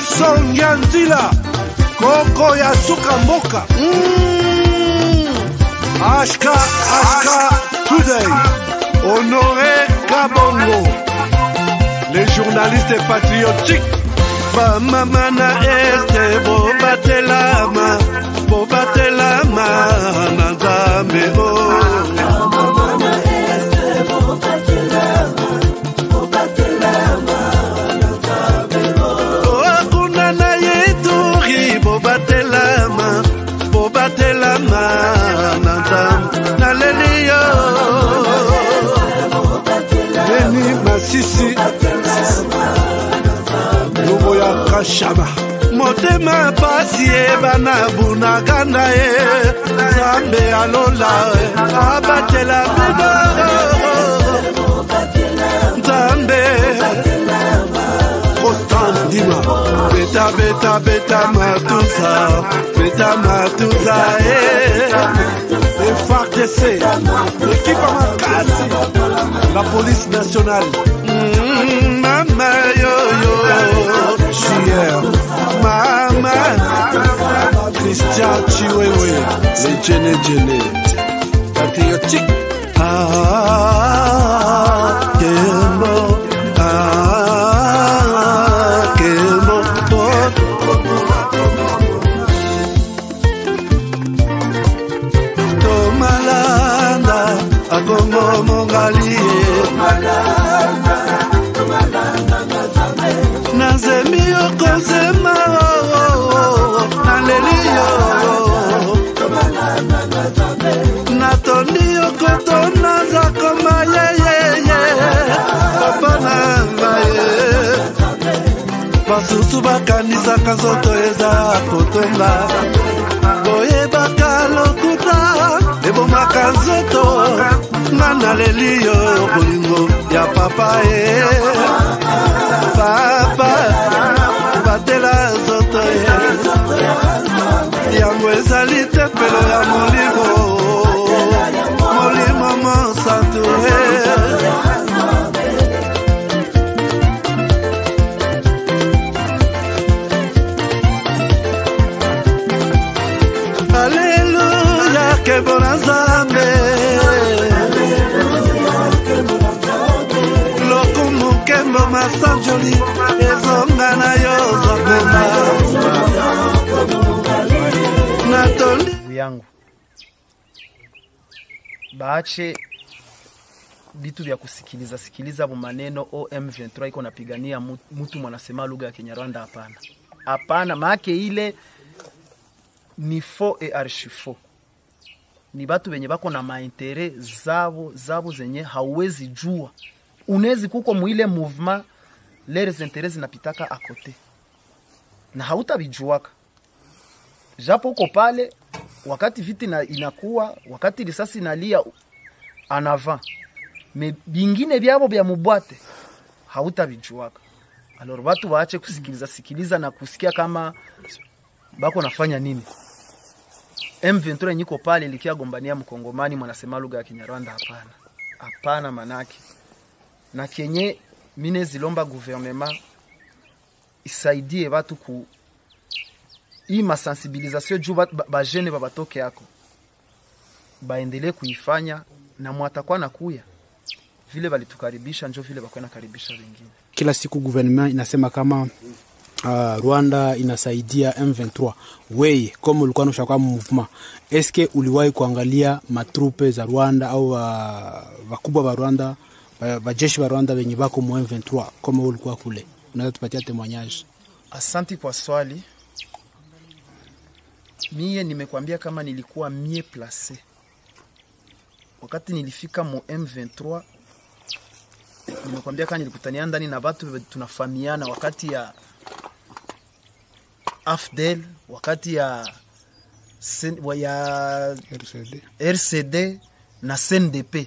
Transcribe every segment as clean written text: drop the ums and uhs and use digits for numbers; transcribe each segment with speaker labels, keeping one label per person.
Speaker 1: Songianzila Koko ya suka mboka Ashka Today Honoré Kabongo Les journalistes patriotiques Bamamana este Bobatelama Nanzambe Bamamana este Bobatelama Bobatelama Nanzam Nalelio Beni Masisi Lumo ya Kashaba Motema pasi bana bunaganda Zambe alola abatela Zambe Dima, beta matuza, FARDC, l'équipe Amakasi, la police nationale, Mama yo, Chier, Mama, Christian Chiwewe, les Djene, patriotique, Kembo, Agongo mongali Nazemi okozema Nalelio Natondi okotona zakoma Papa nangaye Basusu bakanisa kanzoto eza kotonga Boye bakalokuta Ebo makanzoto Nana lelio bolingo ya papa Papa Batela zoto Ya mwezali tepelo ya Molimo monsanto Alléluia que bon Nzambe Lokumunkembo masanjoli ezonga na yo zakoma Natoli
Speaker 2: yangu baache vitu vya sikiliza maneno OM23 iko napigania mtu mwanasema lugha ya Kinyarwanda hapana maake ile ni faux et archi faux. Ni batu benye bako na maintérêt zabo zenye hauwezi jua. Unezi kuko muile mouvement les intérêts zinapitaka à côté. Na hautabijuaka. Japo uko pale wakati viti inakuwa, wakati risasi inalia en avant. Mais bingine byabo bya mubwate hautabijuaka. Alors watu waache kusikiliza na kusikia kama bako nafanya nini. M23 niko pale likia gombania mkongomani mwanasema lugha ya Kinyarwanda hapana manaki. Na kenye mine zilomba gouvernement isaidie watu ku ima sensibilisation juu ba jeune babatoke yako. Baendelee kuifanya na mwatakuwa nakuya. Vile balitukaribisha njo vile bakwena karibisha wengine.
Speaker 3: Kila siku gouvernement inasema kama Rwanda inasaidia M23. Wewe kama ulikuwa unashaka movement, eske uliwahi kuangalia matrupe za Rwanda au wakubwa wa Rwanda, wajeshi wa Rwanda wenye bako mu M23 kama ulikuwa kule? Unaweza tupatia témoignage?
Speaker 2: Asante kwa swali. Mie nimekwambia kama nilikuwa mie placé. Wakati nilifika mu M23 nimekwambia kama nilikutania ndani na watu tunafahamiana wakati ya AFDEL, wakati ya RCD na CNDP.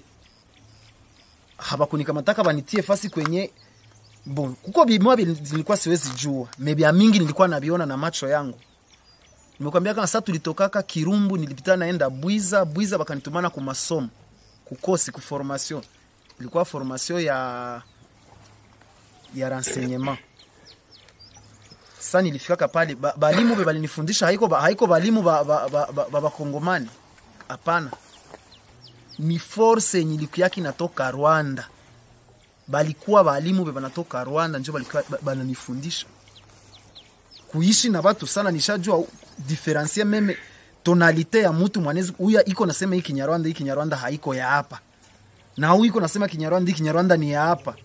Speaker 2: Habakunikamata banitie fasi kwenye bon kuko bimwa zilikuwa siwezi jua, maybe mingi nilikuwa nabiona na macho yangu. Nimekwambia kama sasa tulitokaka Kirumbu nilipita naenda Bwiza bakanitumana ku masomo kukosi ku formation. Ilikuwa formation ya renseignement. Sasa nilifikaka pale balimu balinifundisha haiko balimu ba Kongomani. Hapana. Ni force yenye ilikuwa inatoka Rwanda. Balikuwa balimu banatoka Rwanda ndio balikuwa bananifundisha. Kuishi na watu sana nishajua diferencier meme tonalite ya mtu mwanezi huyu iko nasema hii Kinyarwanda haiko ya hapa. Na huyu iko nasema Kinyarwanda ni ya hapa.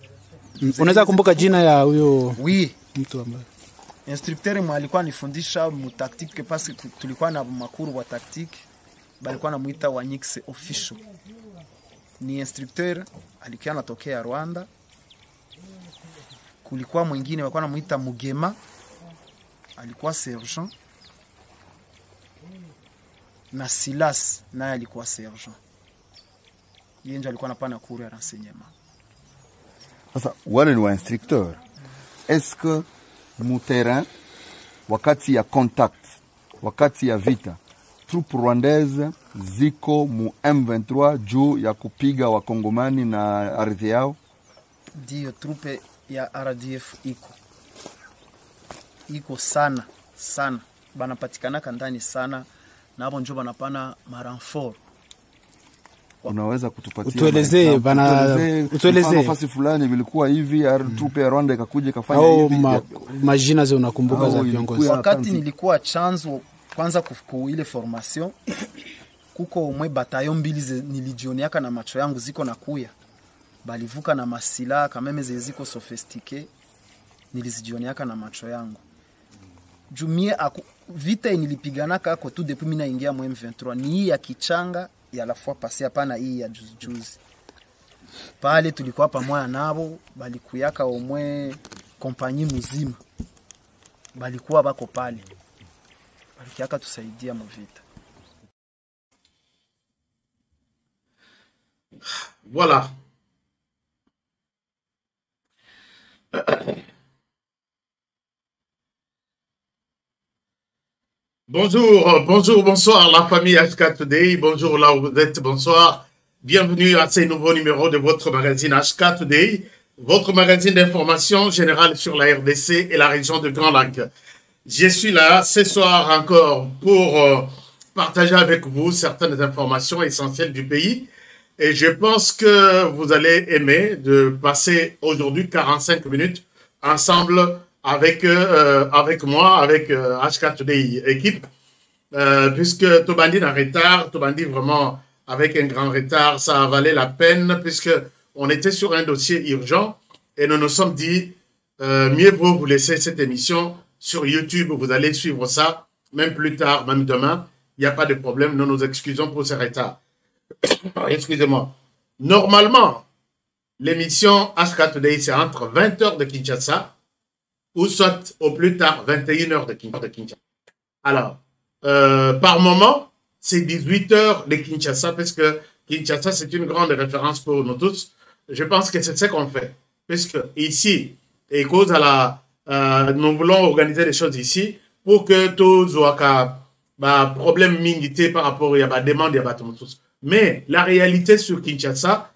Speaker 3: Unaweza kumbuka jina ya huyo
Speaker 2: mtu ambaye instructeur mwa alikuwa anifundisha mu tactique parce que tulikuwa na makuru wa tactique balikuwa namuita Wanyix official. Ni instructeur alikuwa anatokea Rwanda. Kulikuwa mwingine walikuwa namuita Mugema alikuwa sergeant. Na Silas naye alikuwa sergeant. Yeye ndio alikuwa anapana cours ya renseignement.
Speaker 4: Sasa wale ni wa instructeur. Est-ce que mu terrain wakati ya contact, wakati ya vita, troupe rwandaise ziko mu M23 juu ya kupiga wakongomani na ardhi yao?
Speaker 2: Ndio, trupe ya RDF iko sana banapatikana ndani sana na hapo njoo banapana maranfort.
Speaker 4: Unaweza kutupatia
Speaker 3: utuelezee
Speaker 4: nafasi fulani vilikuwa hivi trupe ya Rwanda ikakuja ikafanya hivi
Speaker 3: majina zao unakumbuka za viongozi?
Speaker 2: Wakati nilikuwa chanzo kwanza kufuku ile formation kuko umwe bataillon mbili nilijioniaka na macho yangu ziko na kuya balivuka na masila kameme ziko sophistiqué nilizijioniaka na macho yangu. Jumie vita nilipiganaka ako tu depuis mina ingia mu M23 ni hii ya Kichanga ya la fois passé hapana hii ya juzi. Pale tulikuwa pamoja nabo balikuyaka omwe kompanyia mzima. Balikuwa bako pale. Balikiaka tusaidia mu vita.
Speaker 5: Voilà. Bonsoir la famille HK Today, bonjour là où vous êtes, bonsoir. Bienvenue à ce nouveau numéro de votre magazine HK Today, votre magazine d'information générale sur la RDC et la région de Grand Lac. Je suis là ce soir encore pour partager avec vous certaines informations essentielles du pays. Et je pense que vous allez aimer de passer aujourd'hui 45 minutes ensemble avec moi, avec HK Today équipe, puisque Tobandi est en retard, Tobandi vraiment avec un grand retard, ça valait la peine, puisque on était sur un dossier urgent et nous nous sommes dit, mieux vaut vous laisser cette émission sur YouTube, vous allez suivre ça, même plus tard, même demain, il n'y a pas de problème, nous nous excusons pour ce retard. Excusez-moi. Normalement, l'émission HK Today, c'est entre 20h de Kinshasa, ou soit au plus tard 21h de Kinshasa. Alors, par moment, c'est 18h de Kinshasa, parce que Kinshasa, c'est une grande référence pour nous tous. Je pense que c'est ce qu'on fait. Puisque ici, et cause à la... nous voulons organiser les choses ici pour que tous soient problème minité par rapport à la demande de tous. Mais la réalité sur Kinshasa,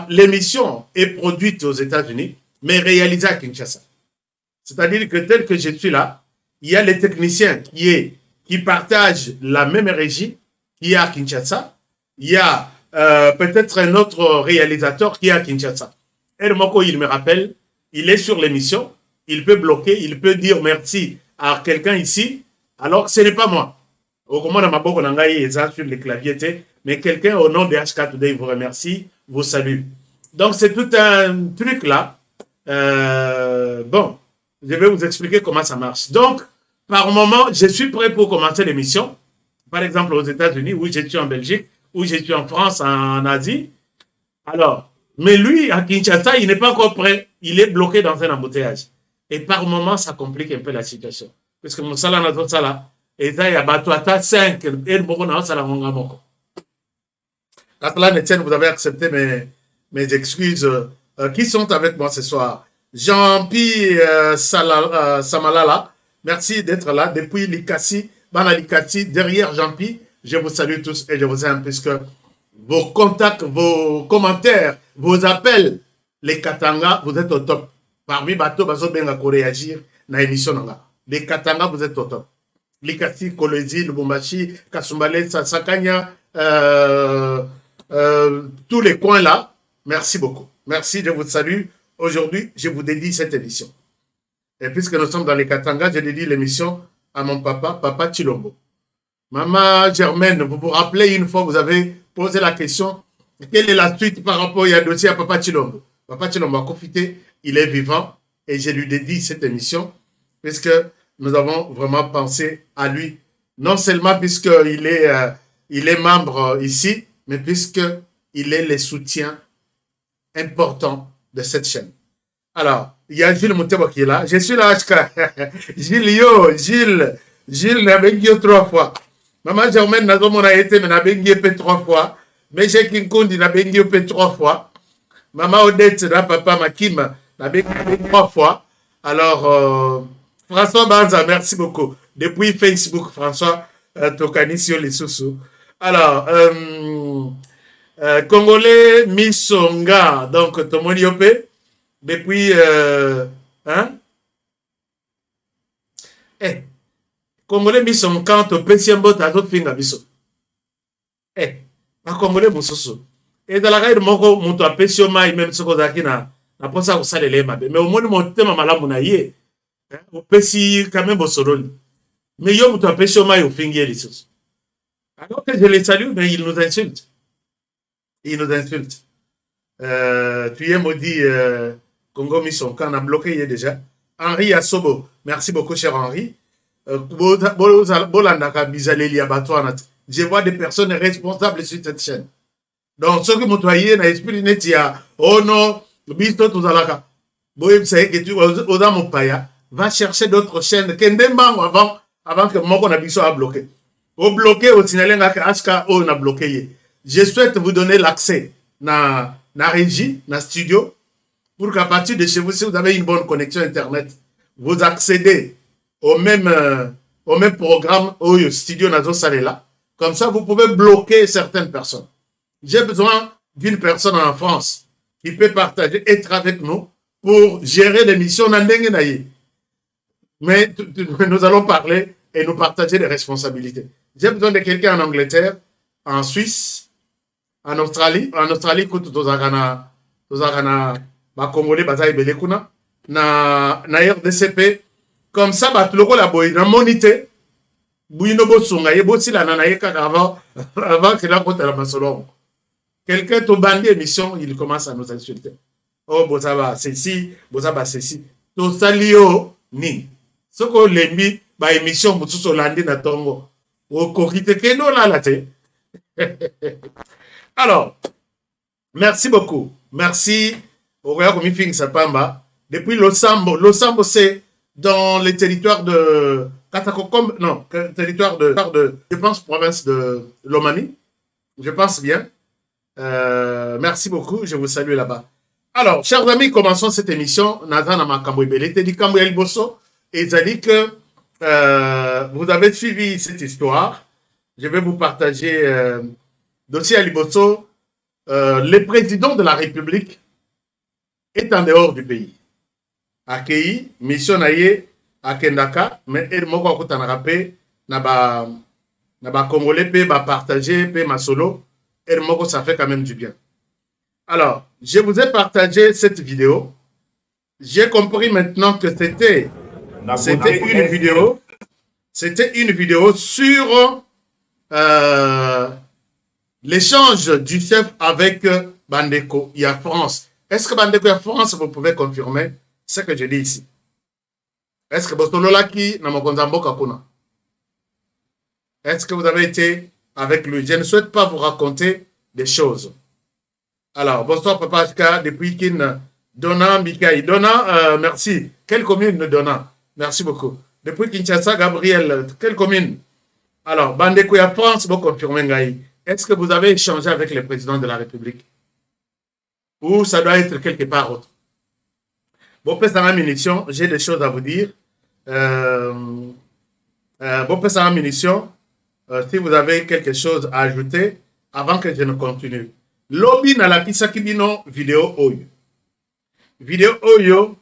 Speaker 5: l'émission est produite aux États-Unis, mais réalisée à Kinshasa. C'est-à-dire que tel que je suis là, il y a les techniciens qui partagent la même régie qui est à Kinshasa. Il y a peut-être un autre réalisateur qui est à Kinshasa. Moko, il me rappelle, il est sur l'émission, il peut bloquer, il peut dire merci à quelqu'un ici, alors que ce n'est pas moi. Au commande Maboko Nangaï sur les claviers, mais quelqu'un au nom de HK Today vous remercie, vous salue. Donc c'est tout un truc là. Bon. Je vais vous expliquer comment ça marche. Donc, par moment, je suis prêt pour commencer l'émission. Par exemple, aux États-Unis, où je suis en Belgique, où je suis en France, en Asie. Alors, mais lui, à Kinshasa, il n'est pas encore prêt. Il est bloqué dans un embouteillage. Et par moment, ça complique un peu la situation. Parce que mon salaire n'a pas ça et ça, il y a Batouata 5. Et le bon, ça l'a monga moko. Catalan Etienne, vous avez accepté mes excuses. Qui sont avec moi ce soir? Jean-Pierre Samalala, merci d'être là depuis Likasi, Banalikati, derrière Jean-Pierre. Je vous salue tous et je vous aime puisque vos contacts, vos commentaires, vos appels, les Katanga, vous êtes au top. Parmi Bato, Bazo Benga ko réagir na émission nanga. Les Katanga, vous êtes au top. Likasi, Kolezi, Lubumbashi, Kasumbale, Sakanya, tous les coins là. Merci beaucoup. Merci, je vous salue. Aujourd'hui, je vous dédie cette émission. Et puisque nous sommes dans les Katanga, je dédie l'émission à mon papa, Papa Chilombo. Maman Germaine, vous vous rappelez une fois, vous avez posé la question, quelle est la suite par rapport à dossier à Papa Chilombo? Papa Chilombo a profité, il est vivant et je lui dédie cette émission puisque nous avons vraiment pensé à lui. Non seulement puisqu'il est membre ici, mais puisqu'il est le soutien important de cette chaîne. Alors, il y a Gilles Moutebo qui est là. Je suis là, Gilles n'a bengi 3 fois. Maman Germaine n'a pas été, mais n'a bengi 3 fois. Mais j'ai Kinkundi n'a bengi 3 fois. Maman Odette, n'a papa Makim n'a bengi 3 fois. Alors, François Banza, merci beaucoup. Depuis Facebook, François Tokani sur les sous-sous. Alors, Congolais Misonga, donc Tomoniope, depuis, Congolais Misonga, Topesiambo, Tato Finga Biso. Un Congolais Moussoso. Et dans la règle, Moko, Mouto Pesio Mai, même ce qu'on a qui n'a pas ça au salé les mabé. Mais au moins, mon thème, Malamunaye, au Pessi, quand même, au Solon. Mais yo, Mouto Pesio Mai, au Fingier, les sous. Alors que je les salue, mais ils nous insultent. Ils nous insultent. Tu es maudit, Congo Misson, quand on a bloqué déjà. Henri Assobo, merci beaucoup, cher Henri. Je vois des personnes responsables sur cette chaîne. Donc, ceux qui m'ont toyé, n'a esprit netia, oh non, bisto tout alaka. Boy, c'est que tu vas mon paya, va chercher d'autres chaînes, avant que mon abisso a bloqué. Au bloqué, au signalé, Aska, on a bloqué. Je souhaite vous donner l'accès na régie, na studio, pour qu'à partir de chez vous, si vous avez une bonne connexion Internet, vous accédez au même programme au studio Nazo Salela. Comme ça, vous pouvez bloquer certaines personnes. J'ai besoin d'une personne en France qui peut partager, être avec nous pour gérer l'émission. Mais nous allons parler et nous partager les responsabilités. J'ai besoin de quelqu'un en Angleterre, en Suisse, en Australie. En Australie, écoute, ba Congolais, baza ibele kuna, na RDCP. Comme ça, ba tuloko la boy, na monité. Bouino bosunga, yebo si la nanaye avant que la côte à la masolon. Quelqu'un te bandit émission, il commence à nous insulter. Oh, bozaba, ceci, to salio, ni. Ce qu'on l'embi, ba émission, boutou landi na tongo. O kokite keno la late. Alors, merci beaucoup. Merci. Au Royaume Mifing Sapamba. Depuis Losambo, c'est dans les territoires de Katakokom, non, territoire de, je pense, province de Lomami. Je pense bien. Merci beaucoup, je vous salue là-bas. Alors, chers amis, commençons cette émission. Nathan Amakamboibele, Tedi Kambouyel Bosso, et ça dit que vous avez suivi cette histoire. Je vais vous partager dossier à Libosso. Le président de la République est en dehors du pays. Accueilli, mission naïe à Kendaka, mais il m'a dit que na Congolais peut partager, peut ma solo, et ça fait quand même du bien. Alors, je vous ai partagé cette vidéo. J'ai compris maintenant que c'était une vidéo sur l'échange du chef avec Bandeko. Il y a France. Est-ce que Bandeko est France, vous pouvez confirmer ce que je dis ici? Est-ce que Bostololaki n'a pas? Est-ce que vous avez été avec lui? Je ne souhaite pas vous raconter des choses. Alors, bonsoir Papa H.K. depuis Kin, Donna, Mikaï. Donna, merci. Quelle commune Donna? Merci beaucoup. Depuis Kinshasa, Gabriel, quelle commune? Alors, Bandeko est France, vous confirmez Ngaï. Est-ce que vous avez échangé avec le président de la République? Ou ça doit être quelque part autre? Bon, pour ça, munition, j'ai des choses à vous dire. Bon, pour ça, munition, si vous avez quelque chose à ajouter avant que je ne continue. Lobby na la kisakibino vidéo oyo. Vidéo oyo.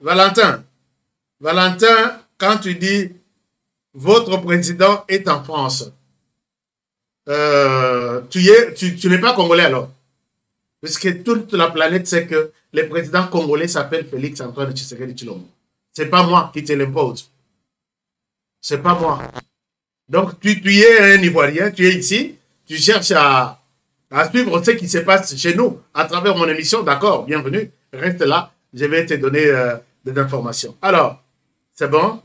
Speaker 5: Valentin, Valentin, quand tu dis votre président est en France, tu n'es pas congolais alors? Puisque toute la planète sait que le président congolais s'appelle Félix Antoine Tshisekedi Tshilombo. C'est pas moi qui te l'impose. C'est pas moi. Donc tu es un Ivoirien, tu es ici, tu cherches à suivre ce qui se passe chez nous à travers mon émission. D'accord, bienvenue. Reste là, je vais te donner des informations. Alors, c'est bon?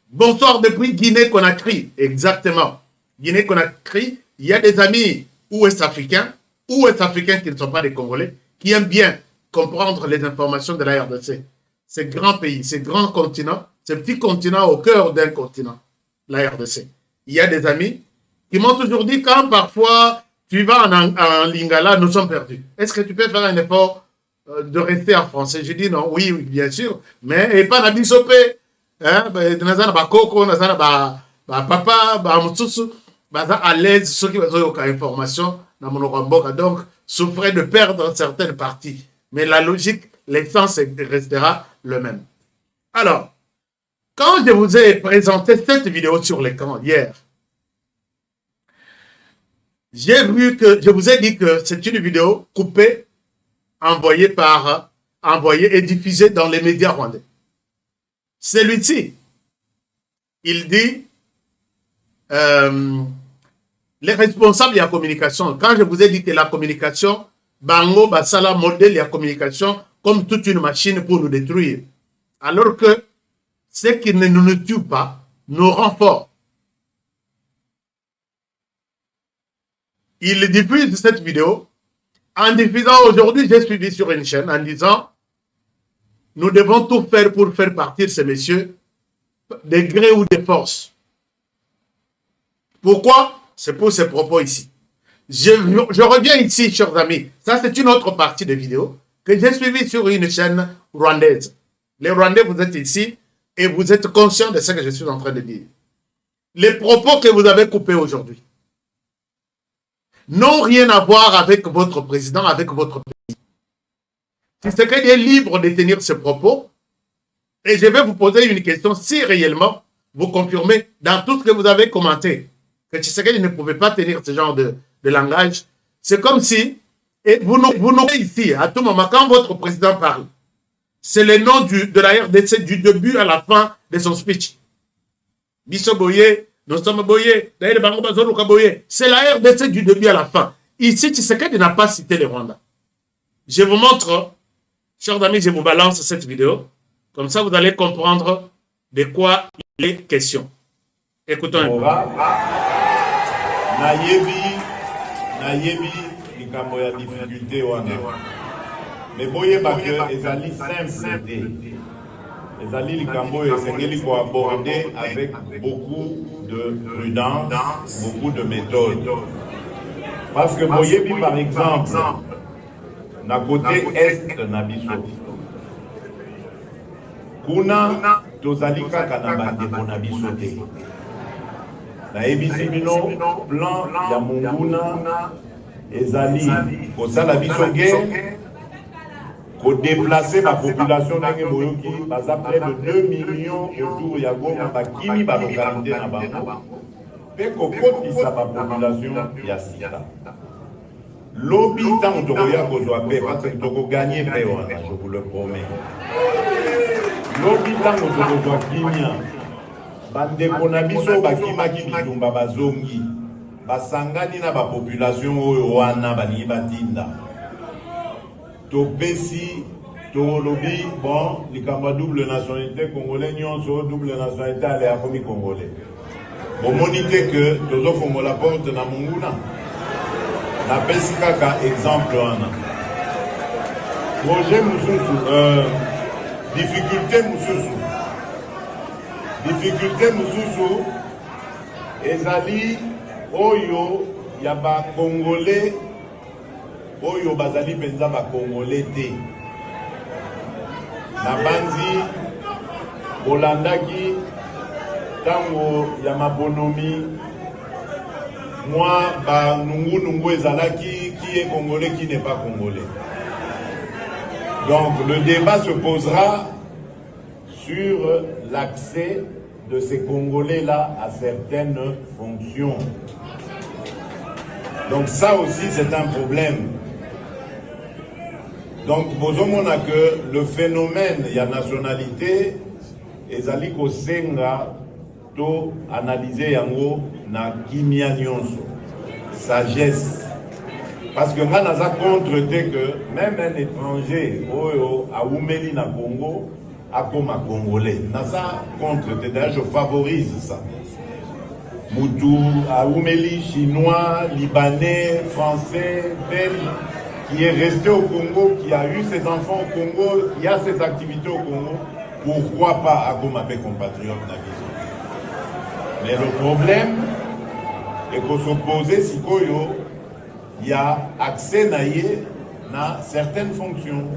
Speaker 5: Bonsoir depuis Guinée-Conakry. Exactement. Guinée-Conakry, il y a des amis ouest-africains qui ne sont pas des Congolais, qui aiment bien comprendre les informations de la RDC. Ce grand pays, ce grand continent, ce petit continent au cœur d'un continent, la RDC. Il y a des amis qui m'ont toujours dit, quand parfois tu vas en Lingala, nous sommes perdus. Est-ce que tu peux faire un effort de rester en français? Je dis non, oui, bien sûr, mais et pas la bisopé. Hein, nazana ba koko, nazana ba papa, ba mutsusu, ba à l'aise ceux qui ont aucune information dans mon ramboka. Donc, souffrez de perdre certaines parties. Mais la logique, l'essence restera le même. Alors, quand je vous ai présenté cette vidéo sur l'écran hier, j'ai vu que, je vous ai dit que c'est une vidéo coupée, envoyée et diffusée dans les médias rwandais. Celui-ci, il dit, les responsables de la communication, quand je vous ai dit que la communication, Bango, Basala, modèle de la communication comme toute une machine pour nous détruire. Alors que ce qui ne nous tue pas, nous rend forts. Il diffuse cette vidéo. En diffusant aujourd'hui, j'ai suivi sur une chaîne en disant nous devons tout faire pour faire partir ces messieurs des gré ou des forces. Pourquoi? C'est pour ces propos ici. Je reviens ici, chers amis. Ça, c'est une autre partie de vidéo que j'ai suivie sur une chaîne rwandaise. Les Rwandais, vous êtes ici et vous êtes conscients de ce que je suis en train de dire. Les propos que vous avez coupés aujourd'hui n'ont rien à voir avec votre président, avec votre pays. Tshisekedi est libre de tenir ce propos et je vais vous poser une question si réellement vous confirmez dans tout ce que vous avez commenté que Tshisekedi ne pouvait pas tenir ce genre de langage. C'est comme si, et vous n'aurez ici, à tout moment, quand votre président parle, c'est le nom de la RDC du début à la fin de son speech. Bisso Boye, nous sommes Boye, c'est la RDC du début à la fin. Ici, Tshisekedi n'a pas cité les Rwandais. Je vous montre, chers amis, je vous balance cette vidéo. Comme ça, vous allez comprendre de quoi il est question. Écoutons un peu.
Speaker 6: Nayebi likambo ya difficulté wana. Mais boyeba que ezali simple te. Ezali likambo esengeli ko aborder avec beaucoup de prudence, beaucoup de méthode. Parce que boyebi par exemple na côté est na biso. Kuna tozali kaka na bandeko na biso te. Na ebisi bino plan ya monguna ezali kosala biso guerre ko déplacer la population ndenge boyoki baza près de 2 millions autour ya Goma bakimi ba localité na bango pe kokotisa ba population ya sika lobi tango tokoya kozwa pe parce que toko gagner pe wana, je vous le promets. Lobi tango tokozwa kimia bandeko na biso bakimaki bitumba bazongi basangani na bapopulation oyo wana balingi batinda topesi tolobi bon likambo ya double nationalité congolais nyonso double nationalité ale akomi congolais bomoni te ke tozofongola porte na monguna napesi kaka exemple wana projet mosusu difficulté mosusu ezali oyo ya ba congolais oyo bazali penza ba congolais te na banzi bolandaki tango ya mabonomi moi ba nungu ezalaki qui est congolais qui n'est pas congolais. Donc le débat se posera sur l'accès de ces Congolais-là à certaines fonctions. Donc ça aussi, c'est un problème. Donc, posons a que le phénomène, il y a nationalité, et zali ko senga to analyser yango na kimia nyonso, sagesse. Parce que nga naza contre que même un étranger oyo a oumeli na Congo a comme un Congolais. Naza contre, d'ailleurs je favorise ça. Moutou a oumeli chinois, libanais, français, belge, qui est resté au Congo, qui a eu ses enfants au Congo, qui a ses activités au Congo, pourquoi pas à comme appelle compatriote na vision. Mais le problème est qu'on s'oppose si koyo il y a accès naïe à certaines fonctions.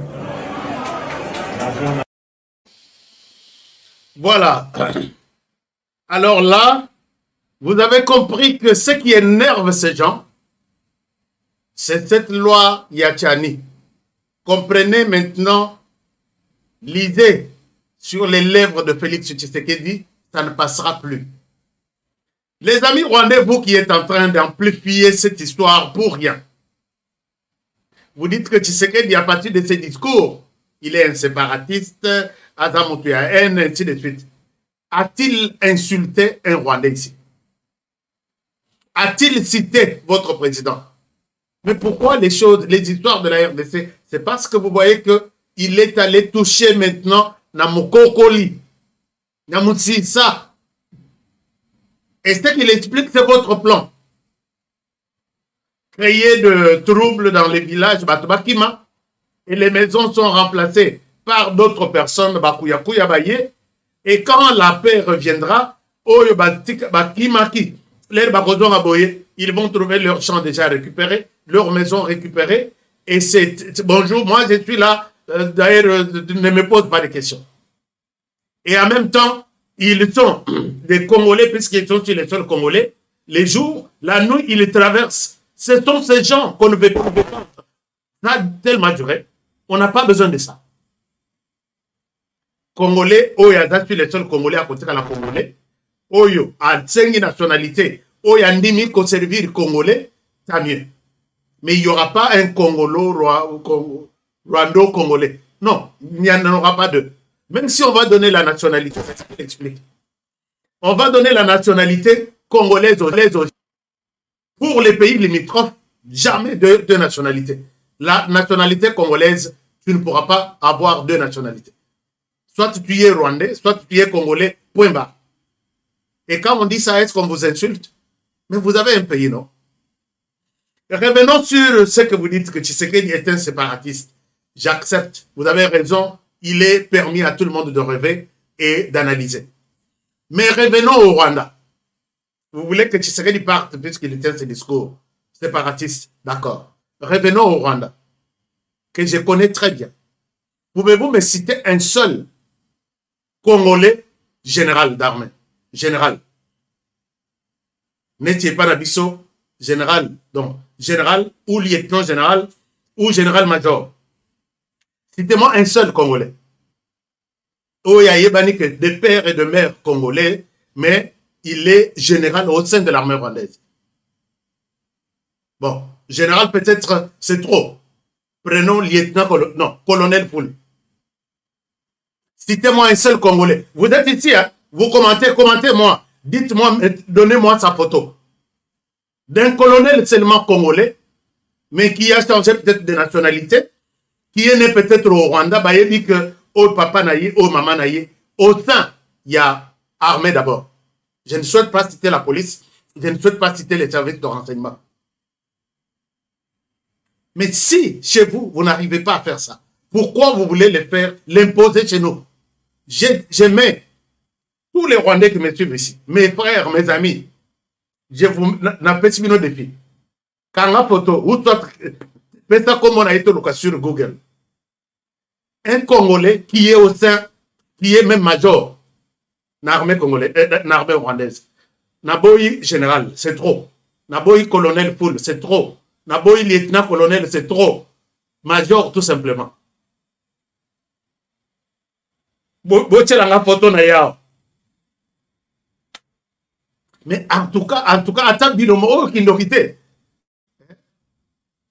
Speaker 5: Voilà. Alors là, vous avez compris que ce qui énerve ces gens, c'est cette loi Yachani. Comprenez maintenant l'idée sur les lèvres de Félix Tshisekedi, ça ne passera plus. Les amis rwandais, vous qui êtes en train d'amplifier cette histoire pour rien. Vous dites que Tshisekedi, à partir de ses discours, il est un séparatiste, Azamoto ya haine, ainsi de suite. A-t-il insulté un Rwandais ici? A-t-il cité votre président? Mais pourquoi les choses, les histoires de la RDC? C'est parce que vous voyez qu'il est allé toucher maintenant Namokokoli, Namutsisa. Et ce qu'il explique, c'est votre plan. Créer de troubles dans les villages Batubakima, et les maisons sont remplacées par d'autres personnes, Bakuyakuya Baye, et quand la paix reviendra, Oyo Bakimaki, les Bakozon Aboye, ils vont trouver leurs champs déjà récupérés, leurs maisons récupérées, et c'est bonjour, moi je suis là, d'ailleurs, ne me pose pas de questions. Et en même temps, ils sont des Congolais, puisqu'ils sont sur les sols congolais, les jours, la nuit, ils traversent. Ce sont ces gens qu'on ne veut pas défendre. Ça a tellement duré, on n'a pas besoin de ça. Congolais, Oya, sur les sols congolais, à côté de la Congolais, Oyo, à 5 nationalités, Oya, Ndimi, qu'on servir Congolais, tant mieux. Mais il n'y aura pas un Rwando-Congolais. Non, il n'y en aura pas deux. Même si on va donner la nationalité, c'est ce qu'il explique. On va donner la nationalité congolaise aux pour les pays limitrophes, jamais deux nationalités. La nationalité congolaise, tu ne pourras pas avoir deux nationalités. Soit tu es rwandais, soit tu es congolais, point bas. Et quand on dit ça, est-ce qu'on vous insulte? Mais vous avez un pays, non? Revenons sur ce que vous dites, que Tshisekedi est un séparatiste. J'accepte, vous avez raison, il est permis à tout le monde de rêver et d'analyser. Mais revenons au Rwanda. Vous voulez que Tshisekedi parte puisqu'il tient ses discours séparatistes, d'accord. Revenons au Rwanda, que je connais très bien. Pouvez-vous me citer un seul Congolais général d'armée? Général. N'étiez pas Nabiso, général. Donc, général ou lieutenant général ou général-major. Citez-moi un seul Congolais. Oh, il y a Yébani que des pères et de mères congolais, mais il est général au sein de l'armée rwandaise. Bon, général peut-être c'est trop. Prenons lieutenant, non, colonel Poul. Citez-moi un seul Congolais. Vous êtes ici, hein? Vous commentez-moi. Dites-moi, donnez-moi sa photo. D'un colonel seulement congolais, mais qui a changé peut-être de nationalité, qui est né peut-être au Rwanda, bah, il dit que au papa naïe, au maman naïe, au sein, il y a armée d'abord. Je ne souhaite pas citer la police, je ne souhaite pas citer les services de renseignement. Mais si, chez vous, vous n'arrivez pas à faire ça, pourquoi vous voulez le faire, l'imposer chez nous? J'aimais tous les Rwandais qui me suivent ici, mes frères, mes amis, je vous n'appelle pas nos défis. Quand la photo, ou soit, faites ça comme on a été sur Google. Un Congolais qui est au sein, qui est même major, l'armée congolaise, l'armée rwandaise. Naboyi général, c'est trop. Naboyi colonel Poul, c'est trop. Naboyi lieutenant colonel, c'est trop. Major, tout simplement. botielanga photo na yao. Mais en tout cas, attends, binomo kindokite.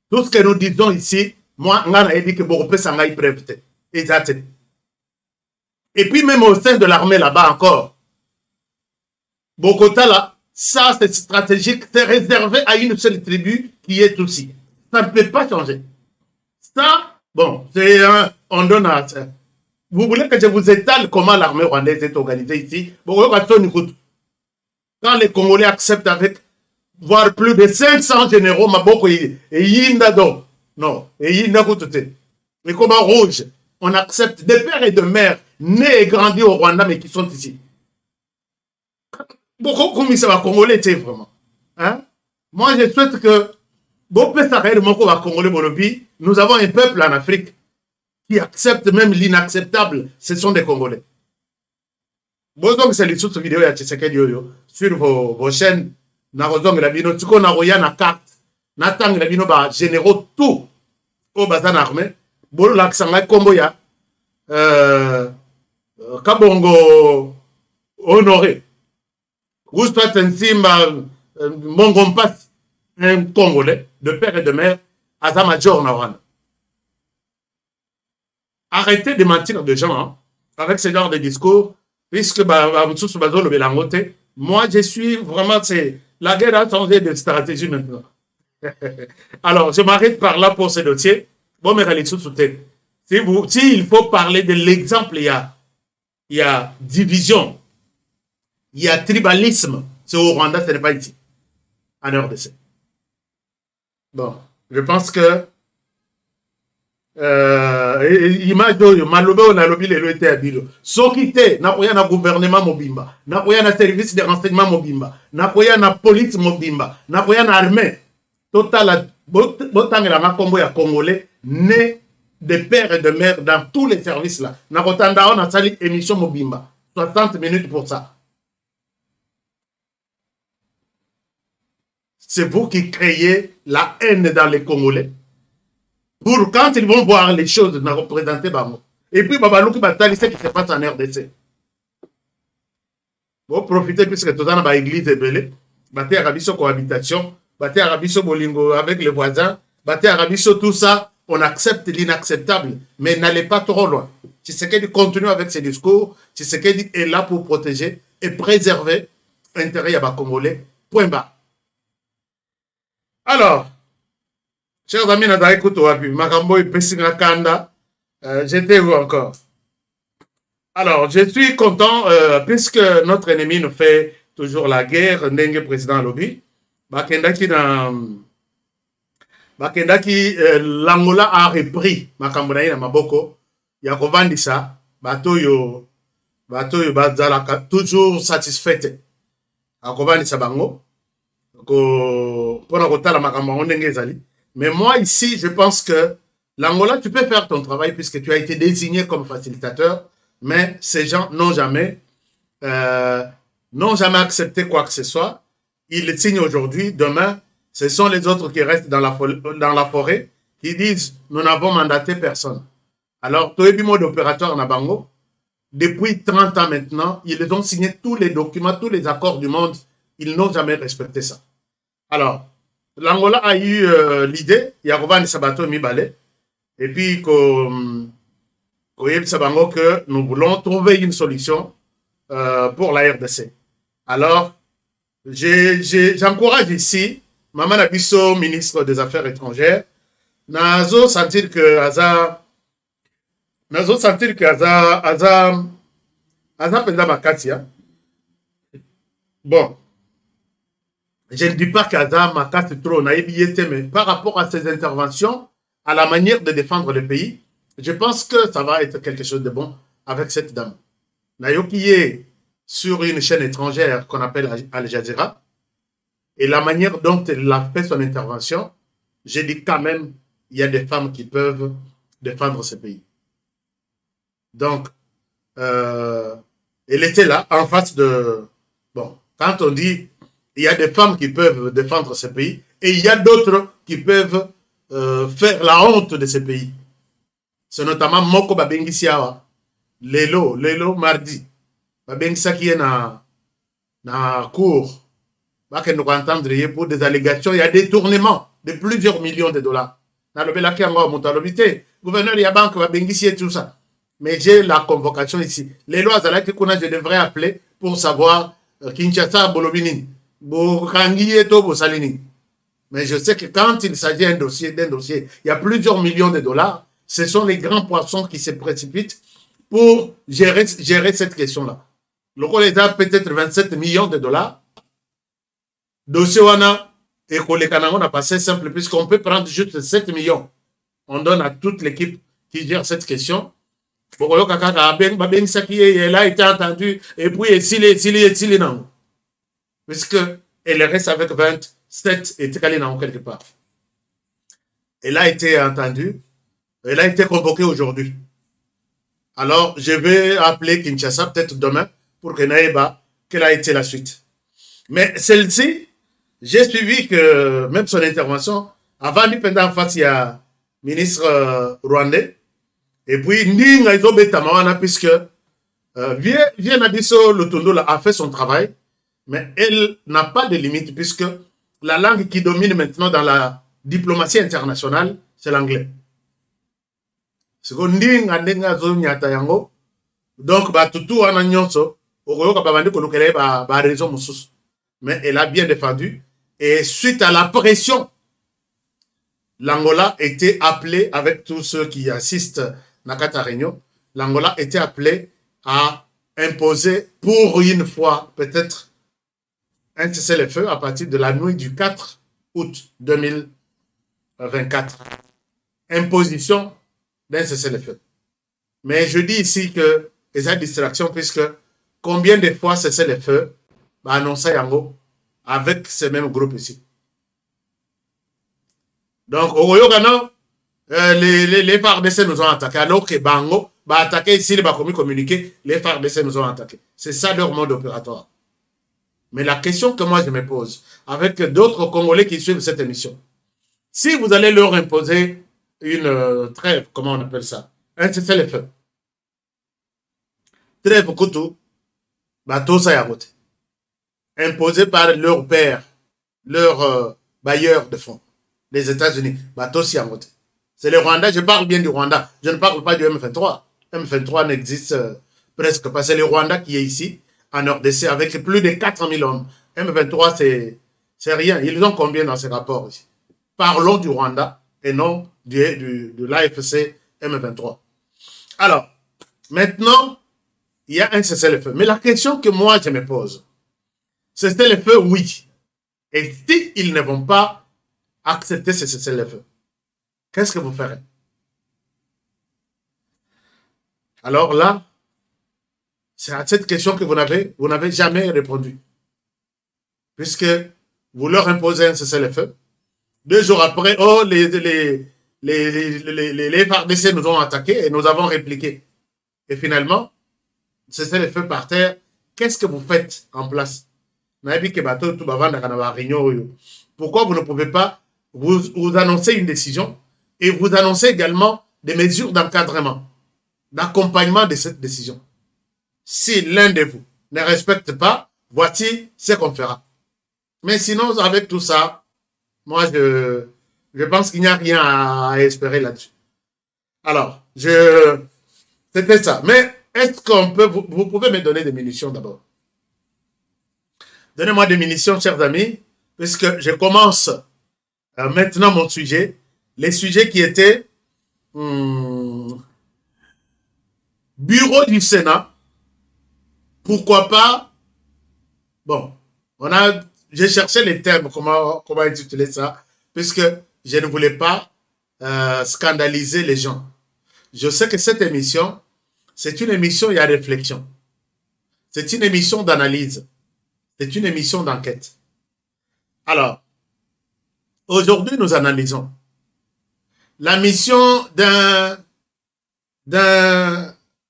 Speaker 5: Tout ce que nous disons ici, moi, on a dit que beaucoup ça m'a preuve. Exactement. Et puis même au sein de l'armée là-bas encore, Bokota là, ça c'est stratégique, c'est réservé à une seule tribu qui est aussi. Ça ne peut pas changer. Ça, bon, c'est un, on donne à ça. Vous voulez que je vous étale comment l'armée rwandaise est organisée ici? Quand les Congolais acceptent avec, voire plus de 500 généraux, Maboko et Yindado, non, et Yindakoutete, les combats rouges, on accepte des pères et de mères nés et grandis au Rwanda, mais qui sont ici. Beaucoup comme ça va Congolais, c'est vraiment. Hein? Moi, je souhaite que, nous avons un peuple en Afrique qui accepte même l'inacceptable. Ce sont des Congolais. Donc, c'est les sous vidéo sur vos chaînes. Narozong la bino, tu connais rien na carte. Natang la bino ba généraux tout au bazan armé. Bolo l'accent combo ya. Kabongo honoré. Gustave Tensimba Mongompas, un Congolais de père et de mère, Azamajor Nawana. Arrêtez de mentir de gens hein, avec ce genre de discours, puisque moi je suis vraiment, la guerre a changé de stratégie maintenant. Alors, je m'arrête par là pour ce dossier. Bon, mais si il faut parler de l'exemple, il y a division. Il y a tribalisme. C'est au Rwanda, ce n'est pas ici. En RDC. Bon, je pense que image de Malobe on a lobby les lois à Bilo. Sokite, n'a pas un gouvernement mobimba, n'a pas un service de renseignement mobimba, n'a pas un police mobimba, n'a pas un armée. Total, botan la combo ya Congolais, né de père et de mère dans tous les services là. N'a pas on a sali émission mobimba. 60 minutes pour ça. C'est vous qui créez la haine dans les Congolais. Pour quand ils vont voir les choses, nous représenter Bamo. Et puis, Babalou qui bataille, c'est ce qui se passe en RDC. Vous profitez puisque tout le temps dans l'église est belé. Battez Arabiso cohabitation, battez Arabiso Bolingo avec les voisins, battez Arabiso tout ça. On accepte l'inacceptable, mais n'allez pas trop loin. Tshisekedi continue avec ses discours. Tshisekedi est là pour protéger et préserver l'intérêt à Congolais. Point bas. Alors, chers amis, j'étais où encore? Alors, je suis content, puisque notre ennemi nous fait toujours la guerre, Ndenge président lobby. Bakendaki, l'Angola a repris Makambonaï na Maboko. Yakovandisa, Batoyo, Bazalaka, toujours satisfait. Yakovandisa Bango. Mais moi ici, je pense que l'Angola, tu peux faire ton travail puisque tu as été désigné comme facilitateur, mais ces gens n'ont jamais accepté quoi que ce soit. Ils le signent aujourd'hui, demain, ce sont les autres qui restent dans la forêt qui disent nous n'avons mandaté personne. Alors, toi et puis moi d'opérateur Nabango, depuis 30 ans maintenant, ils ont signé tous les documents, tous les accords du monde, ils n'ont jamais respecté ça. Alors, l'Angola a eu l'idée, Yarovan Sabato Mibale, et puis que nous voulons trouver une solution pour la RDC. Alors, j'encourage ici, Maman Nabiso, ministre des Affaires étrangères, Nazo sentir que bon, je ne dis pas qu'Aza Makasi trop naïf, mais par rapport à ses interventions, à la manière de défendre le pays, je pense que ça va être quelque chose de bon avec cette dame. Nayoki est sur une chaîne étrangère qu'on appelle Al Jazeera, et la manière dont elle a fait son intervention, je dis quand même, il y a des femmes qui peuvent défendre ce pays. Donc, elle était là, en face de... Bon, quand on dit il y a des femmes qui peuvent défendre ce pays et il y a d'autres qui peuvent faire la honte de ce pays. C'est notamment Moko Babengisiawa, lelo mardi babengaki ye na cour bakende koentendre ye pour des allégations, il y a détournement de plusieurs millions de dollars. Nalobelaki yango moto alobi te gouverneur ya banque babengisi ye tout ça. Mais j'ai la convocation ici. Les lois azalaki kuna, je devrais appeler pour savoir Kinshasa bolobini bokangi to bosalini. Mais je sais que quand il s'agit d'un dossier, il y a plusieurs millions de dollars. Ce sont les grands poissons qui se précipitent pour gérer cette question-là. Le rôle est peut-être 27 millions de dollars. Dossier wana et on a passé simple puisqu'on peut prendre juste 7 millions. On donne à toute l'équipe qui gère cette question. Elle a été entendue et puis non. Puisque elle reste avec 27 et quelque part. Elle a été entendue. Elle a été convoquée aujourd'hui. Alors, je vais appeler Kinshasa peut-être demain pour que Naïba, quelle a été la suite. Mais celle-ci, j'ai suivi que même son intervention, avant du pendant face, il y a ministre rwandais, et puis Ndinga Izobetamawana, puisque Viens Abisso Lutundo a fait son travail, mais elle n'a pas de limite, puisque la langue qui domine maintenant dans la diplomatie internationale, c'est l'anglais. C'est que Ndinga Ndinga Zonyata Yango, donc, tout en annonçant, mais elle a bien défendu. Et suite à la pression, l'Angola était appelé, avec tous ceux qui assistent à Nakata Réunion, l'Angola était appelé à imposer pour une fois, peut-être, un cessez-le-feu à partir de la nuit du 4 août 2024. Imposition d'un cessez-le-feu. Mais je dis ici que c'est une distraction, puisque combien de fois cessez-le-feu va annoncer Yango avec ce même groupe ici. Donc, au Yogano, les FARDC nous ont attaqués, alors que Bango va attaquer ici, les communiquer, les FARDC nous ont attaqués. C'est ça leur mode opératoire. Mais la question que moi je me pose, avec d'autres Congolais qui suivent cette émission, si vous allez leur imposer une trêve, comment on appelle ça, un cessez-le-feu, trêve Koutou, bateau ça y a voté. Imposé par leur père, leur bailleur de fonds, les États-Unis. Bateau si a voté. C'est le Rwanda, je parle bien du Rwanda. Je ne parle pas du M23. M23 n'existe presque pas. C'est le Rwanda qui est ici, en RDC, avec plus de 4000 hommes. M23, c'est rien. Ils ont combien dans ces rapports ici? Parlons du Rwanda et non de l'AFC M23. Alors, maintenant, il y a un cessez-le-feu. Mais la question que moi je me pose, cessez-le-feu, oui. Et s'ils ne vont pas accepter ce cessez-le-feu, qu'est-ce que vous ferez? Alors là, c'est à cette question que vous n'avez jamais répondu. Puisque vous leur imposez un cessez-le-feu. 2 jours après, oh, les FARDC nous ont attaqués et nous avons répliqué. Et finalement, cessez-le-feu par terre. Qu'est-ce que vous faites en place? Pourquoi vous ne pouvez pas vous annoncer une décision et vous annoncer également des mesures d'encadrement, d'accompagnement de cette décision? Si l'un de vous ne respecte pas, voici ce qu'on fera. Mais sinon, avec tout ça, moi, je pense qu'il n'y a rien à espérer là-dessus. Alors, c'était ça. Mais est-ce qu'on peut, vous pouvez me donner des munitions d'abord? Donnez-moi des munitions, chers amis, puisque je commence maintenant mon sujet. Les sujets qui étaient bureau du Sénat. Pourquoi pas? Bon, j'ai cherché les termes, comment intituler ça, puisque je ne voulais pas scandaliser les gens. Je sais que cette émission, c'est une émission, il y a réflexion. C'est une émission d'analyse. C'est une émission d'enquête. Alors, aujourd'hui, nous analysons la mission d'un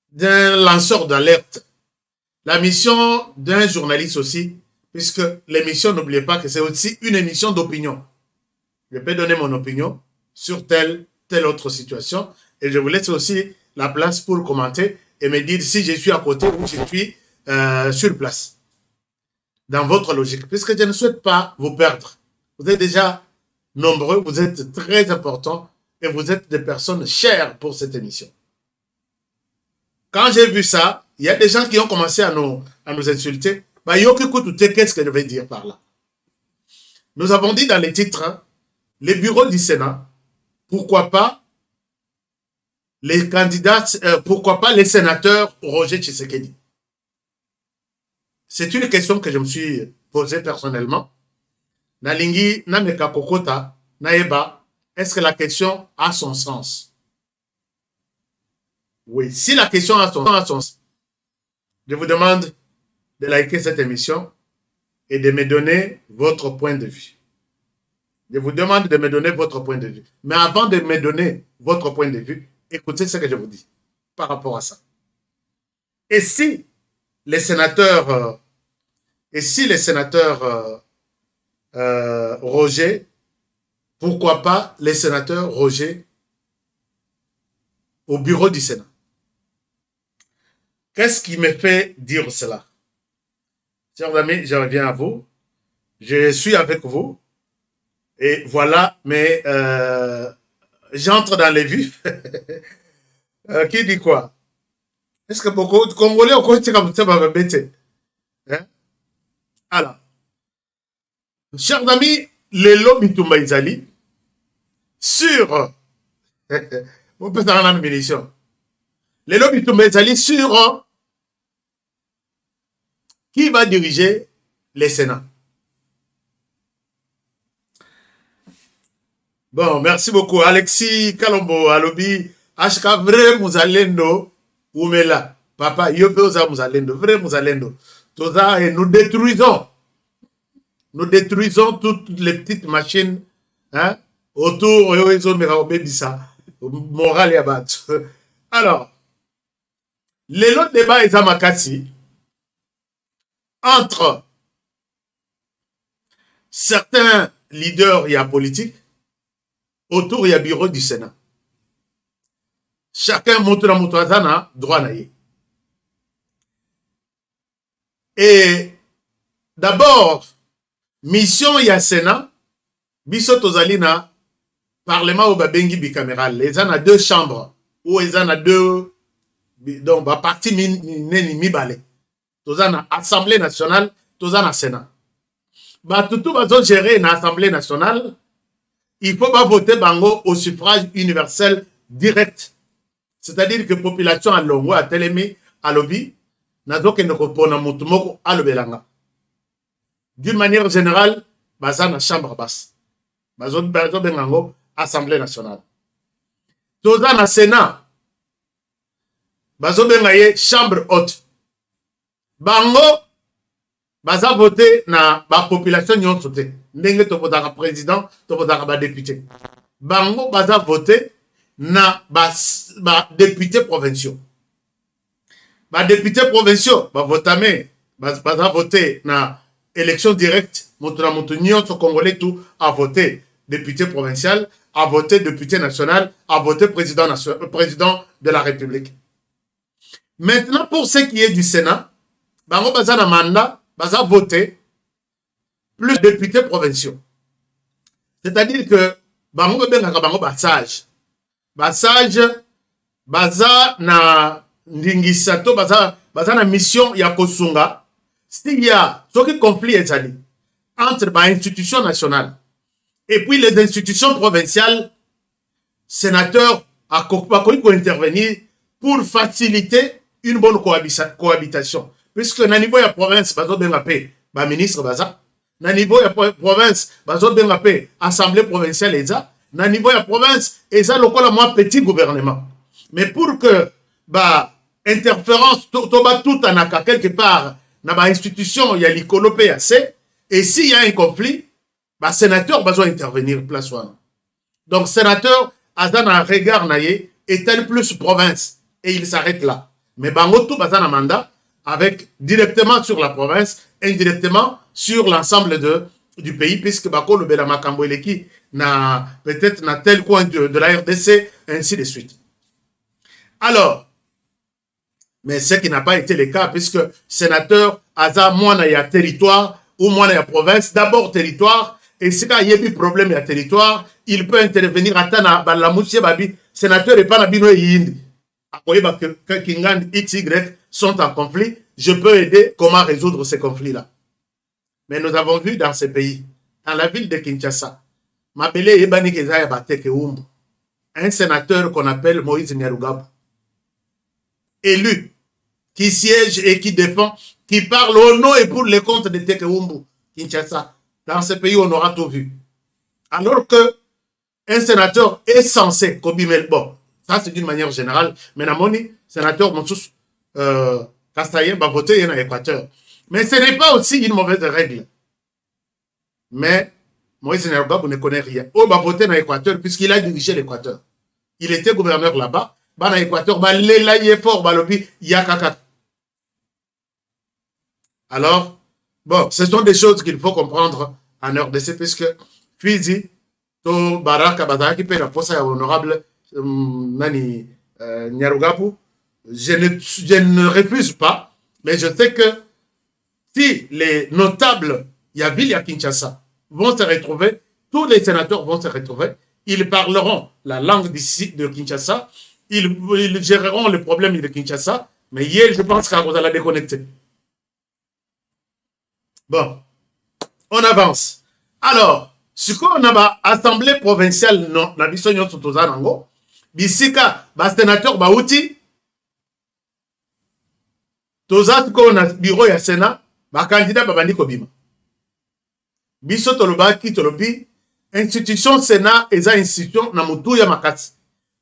Speaker 5: lanceur d'alerte, la mission d'un journaliste aussi, puisque l'émission, n'oubliez pas que c'est aussi une émission d'opinion. Je peux donner mon opinion sur telle autre situation, et je vous laisse aussi la place pour commenter et me dire si je suis à côté ou je suis sur place. Dans votre logique, puisque je ne souhaite pas vous perdre. Vous êtes déjà nombreux, vous êtes très importants et vous êtes des personnes chères pour cette émission. Quand j'ai vu ça, il y a des gens qui ont commencé à nous insulter. Bah, qu'est-ce que je vais dire par là? Nous avons dit dans les titres, hein, les bureaux du Sénat, pourquoi pas les candidats, pourquoi pas les sénateurs Roger Tshisekedi? C'est une question que je me suis posée personnellement. Nalingi, Nameka Kokota, Naeba, est-ce que la question a son sens? Oui, si la question a son sens, je vous demande de liker cette émission et de me donner votre point de vue. Je vous demande de me donner votre point de vue. Mais avant de me donner votre point de vue, écoutez ce que je vous dis par rapport à ça. Et si les sénateurs, Roger, pourquoi pas les sénateurs Roger au bureau du Sénat? Qu'est-ce qui me fait dire cela? Chers amis, je reviens à vous. Je suis avec vous. Et voilà, mais j'entre dans les vifs. Qui dit quoi? Est-ce que beaucoup de Congolais ont continué comme ça va bêter? Alors, chers amis, les lobbies Tumbaïzali sur on peut faire une munition. Les lobbies Tumbaïzali sur qui va diriger les Sénats. Bon, merci beaucoup. Alexis Kalombo, Alobi, Ashka, vrai Mouzalendo, Oumela, papa, Yope Oza Mouzalendo, vrai Mouzalendo. Toza, et nous détruisons toutes les petites machines, hein, autour, moral et abat. Alors, les autres débats, ils ont makasi entre certains leaders, il y a politique, autour, il y a bureau du Sénat. Chacun monte dans Moutouazana, droit naïe. Et d'abord, mission il y a Sénat, biso tozalina, parlement au babengi bicaméral. Les gens ont deux chambres, ou ils ont deux, donc, ba parti mi balé. Tozana Assemblée nationale, tozana Sénat. Ba tout va gérer une Assemblée nationale. Il faut pas voter bango au suffrage universel direct. C'est-à-dire que la population a longo à Télémi, à lobby, n'a donc une repona mutumoko à l'obelanga. D'une manière générale, baza na chambre basse. Bazo bengango Assemblée nationale. Toza na Sénat. Bazo bengaye chambre haute. Bango baza voter na ba population nyon sote. Ndenge to votaka président, to votaka ba député. Bango baza voter na ba député provinciaux. Ba député provinciaux ba votame baza voter na élection directe. Motuna nyon so congolais tout a voté député provincial, a voté député national, a voté président de la République. Maintenant pour ce qui est du Sénat, bango baza na mandat, baza voter plus de députés provinciaux. C'est-à-dire que bango bengaka bango basage. Basage baza na ndingisato baza na mission ya kosunga. S'il y a ce qui conflit ezali entre les institutions nationales et puis les institutions provinciales, sénateurs à intervenir pour faciliter une bonne cohabitation. Puisque na niveau ya province bazo bengape ba ministre baza, na niveau ya province bazo bengape assemblée provinciale eza, na niveau ya province eza lokola moi petit gouvernement. Mais pour que ba interférence toba tout anaka quelque part na ba institution ya likolo pe ya C, et s'il y a un conflit, ba sénateur bazo intervenir place wana. Donc sénateur azan un regard naye est-elle plus province et il s'arrête là. Mais bango tout bazan un mandat avec directement sur la province, indirectement sur l'ensemble du pays, puisque Bako le Bela Makambo Eleki n'a peut-être dans tel coin de la RDC, ainsi de suite. Alors, Mais ce qui n'a pas été le cas, puisque sénateur, Aza, moi, il y a territoire, ou moi, il y a province, d'abord territoire, et si il y a un problème, il y a territoire, il peut intervenir à Tana, la moussie, babi, sénateur et pas la bino yindi. Que Kingan, XY sont en conflit, je peux aider comment résoudre ces conflits-là. Mais nous avons vu dans ces pays, dans la ville de Kinshasa, un sénateur qu'on appelle Moïse Nyarugabo, élu, qui siège et qui défend, qui parle au nom et pour les comptes de Tekewumbu, Kinshasa. Dans ce pays, on aura tout vu. Alors que un sénateur est censé, bon, ça c'est d'une manière générale, mais Namoni, sénateur Monsous Castayen va voter en Équateur. Mais ce n'est pas aussi une mauvaise règle. Mais Moïse Nyarugabo ne connaît rien. Il va voter en Équateur puisqu'il a dirigé l'Équateur. Il était gouverneur là-bas. Dans l'Équateur, il est fort, alors, bon, ce sont des choses qu'il faut comprendre en RDC, puisque Fizi, to Baraka Bazaki, la poste honorable Nani Nyarugabo, je ne refuse pas, mais je sais que si les notables Yavili à Kinshasa vont se retrouver, tous les sénateurs vont se retrouver, ils parleront la langue d'ici de Kinshasa, ils géreront les problèmes de Kinshasa, mais hier, je pense qu'on va la déconnecter. Bon, on avance. Alors, ce qu'on a assemblée provinciale, non, la mission de Tozanango, Bisika, sénateur Baouti, Toza, qu'on a bureau ya Sénat, candidat Babani Kobima. Biso Tolobaki, Tolobi, institution Sénat, et institution Namutouya Makati.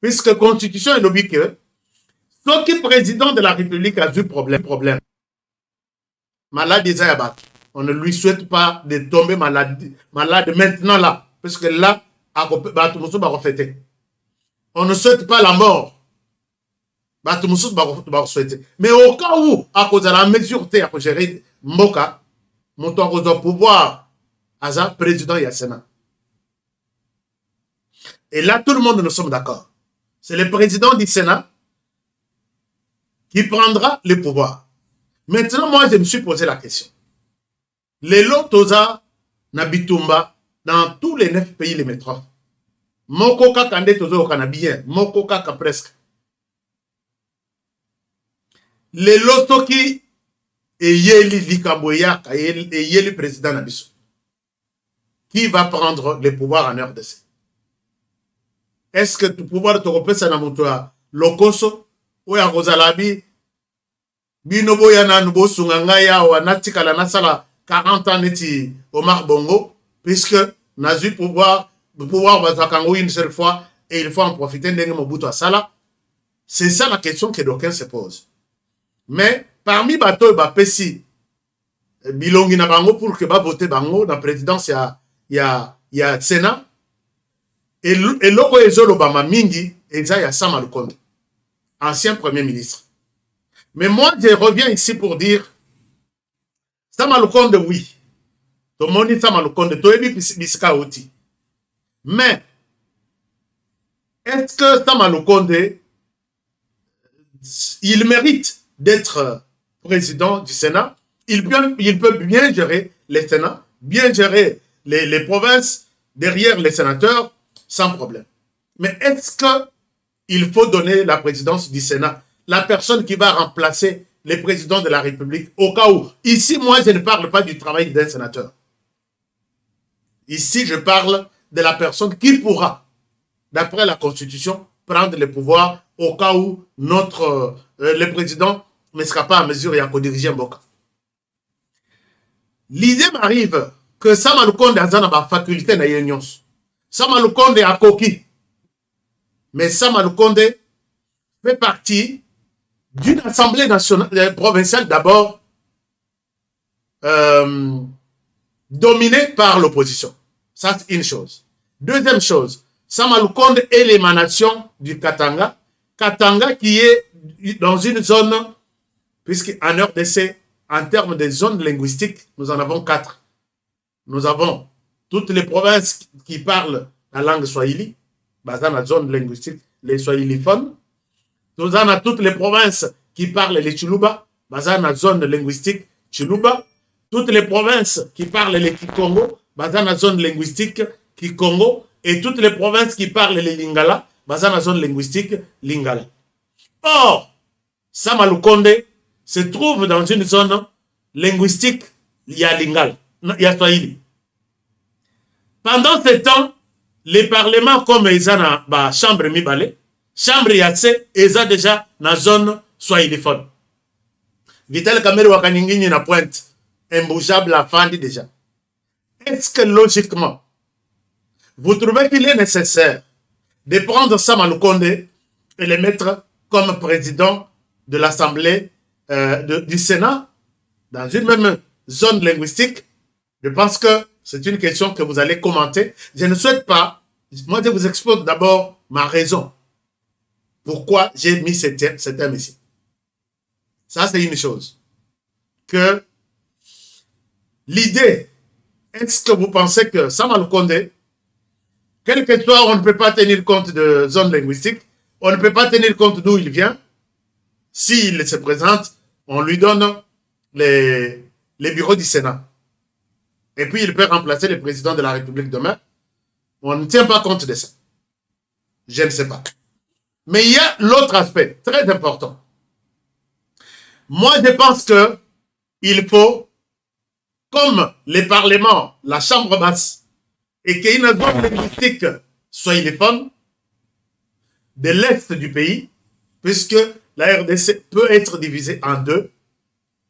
Speaker 5: Puisque constitution est lobby que, ce qui président de la République a du problème. Malade des Ayabat. On ne lui souhaite pas de tomber malade maintenant là. Parce que là, on ne souhaite pas la mort. Mais au cas où, à cause de la mesure à gérer Mboka, mon pouvoir, Aza, président et Sénat. Et là, tout le monde nous sommes d'accord. C'est le président du Sénat qui prendra le pouvoir. Maintenant, moi, je me suis posé la question. Les Lotoza Nabitumba, dans tous les 9 pays limitrophes, Moko Kande Tozo Kanabien, Moko Kaka presque. Les Lotoki et Yeli Likaboya et Yeli président Nabiso. Qui va prendre le pouvoir en RDC? Est-ce que le pouvoir de Tokopé Sanamutua Lokoso ou ya Rosalabi Binobo yana Nubo Sungangaya ou Anatika la Nasala 40 ans neti Omar Bongo, puisque n'a eu le pouvoir Bazakango une seule fois et il faut en profiter d'un Mobutu Asala. C'est ça la question que d'aucuns se posent. Mais parmi Bato et Bapesi, Bilongi na Bango pour que ba voter Bango dans la présidence, il y a Sénat. Et Loko Ezolo Bama Mingi, Ezaya Sama Lukonde, ancien premier ministre. Mais moi, je reviens ici pour dire Sama Lukonde, oui. Tomoni Sama Lukonde, Toebi Biska Oti. Mais, est-ce que Sama Lukonde, il mérite d'être président du Sénat? Il peut bien gérer les Sénats, bien gérer les provinces derrière les sénateurs, sans problème. Mais est-ce qu'il faut donner la présidence du Sénat, la personne qui va remplacer le président de la République, au cas où, ici, moi, je ne parle pas du travail d'un sénateur. Ici, je parle de la personne qui pourra, d'après la Constitution, prendre le pouvoir au cas où le président ne sera pas en mesure de diriger un Mboka. L'idée m'arrive que Sama Lukonde a une faculté na union. Sama Lukonde a coquille. Mais Sama Lukonde fait partie d'une assemblée nationale, provinciale d'abord, dominée par l'opposition. Ça, c'est une chose. Deuxième chose, Sama Lukonde est l'émanation du Katanga. Katanga qui est dans une zone, puisqu'en RDC, en termes de zones linguistiques, nous en avons 4. Nous avons toutes les provinces qui parlent la langue swahili, dans la zone linguistique, les swahiliphones. Nous avons toutes les provinces qui parlent les Chiluba, basées dans la zone linguistique Chiluba. Toutes les provinces qui parlent les Kikongo, basées dans la zone linguistique Kikongo. Et toutes les provinces qui parlent les Lingala, basées dans la zone linguistique Lingala. Or, Samalukonde se trouve dans une zone linguistique, il y a Lingala, il y a Swahili. Pendant ce temps, les parlements comme Ezana, chambre Mibale, chambre Yatsé, Eza déjà dans la zone swahiliphone. Vital Kamere Wakaningini na pointe, imbougeable à Fandi déjà. Est-ce que logiquement, vous trouvez qu'il est nécessaire de prendre Samalukonde et le mettre comme président de l'Assemblée du Sénat dans une même zone linguistique? Je pense que c'est une question que vous allez commenter. Je ne souhaite pas, moi je vous expose d'abord ma raison. Pourquoi j'ai mis ce thème ici. Ça c'est une chose. Que l'idée, est-ce que vous pensez que Samalukonde, quel que soit, on ne peut pas tenir compte de zone linguistique, on ne peut pas tenir compte d'où il vient. S'il se présente, on lui donne les bureaux du Sénat. Et puis il peut remplacer le président de la République demain. On ne tient pas compte de ça. Je ne sais pas. Mais il y a l'autre aspect, très important. Moi, je pense que il faut, comme les parlements, la chambre basse, et qu'il y ait une zone linguistique swahiliphone de l'Est du pays, puisque la RDC peut être divisée en deux,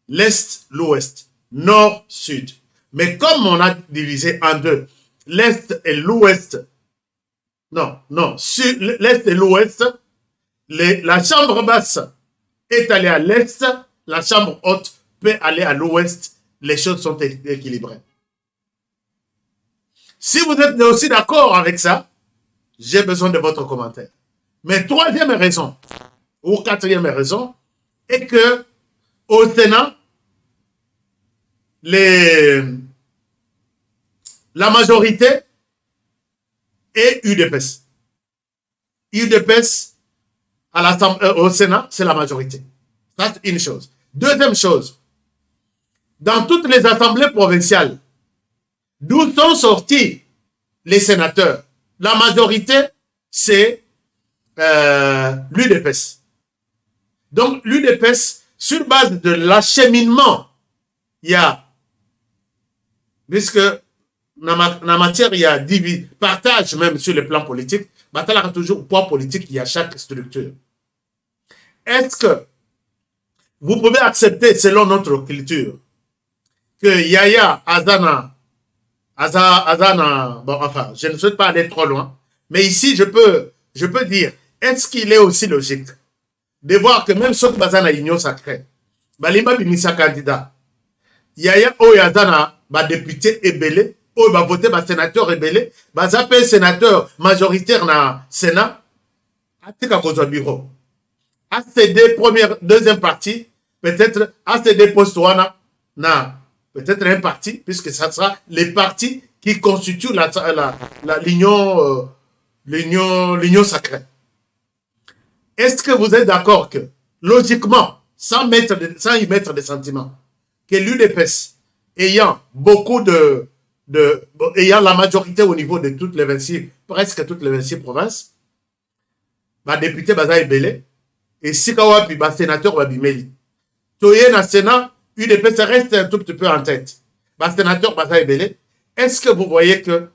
Speaker 5: l'Est, l'Ouest, Nord, Sud. Mais comme on a divisé en deux, l'Est et l'Ouest, l'Est et l'Ouest, la chambre basse est allée à l'Est, la chambre haute peut aller à l'Ouest, les choses sont équilibrées. Si vous êtes aussi d'accord avec ça, j'ai besoin de votre commentaire. Mais troisième raison, ou quatrième raison, est que au Sénat, la majorité est UDPS. UDPS au Sénat, c'est la majorité. Ça, c'est une chose. Deuxième chose, dans toutes les assemblées provinciales, d'où sont sortis les sénateurs, la majorité, c'est l'UDPS. Donc, l'UDPS, sur base de l'acheminement, il y a, puisque dans la matière, il y a partage même sur le plan politique, mais il y a toujours poids politique, il y a chaque structure. Est-ce que vous pouvez accepter, selon notre culture, que Yaya Azana, bon, enfin, je ne souhaite pas aller trop loin, mais ici, je peux dire, est-ce qu'il est aussi logique de voir que même ceux qui sont dans l'union sacrée, Balimba Bimisa candidat, Yaya Oyazana, député ébélé, ou voté sénateur ébélé, zappé sénateur majoritaire dans le Sénat, à tika bureau. ACD deuxième partie, peut-être ACD poste peut-être un parti, puisque ça sera les partis qui constituent l'union sacrée. Est-ce que vous êtes d'accord que, logiquement, sans y mettre des sentiments, que l'UDPS, ayant beaucoup ayant la majorité au niveau de toutes les 26, presque toutes les 26 provinces, député Bazaï Belé, et Sikawapi, sénateur Babimeli. Toye na Sénat, UDPS reste un tout petit peu en tête. Sénateur Bazaï Belé, est-ce que vous voyez que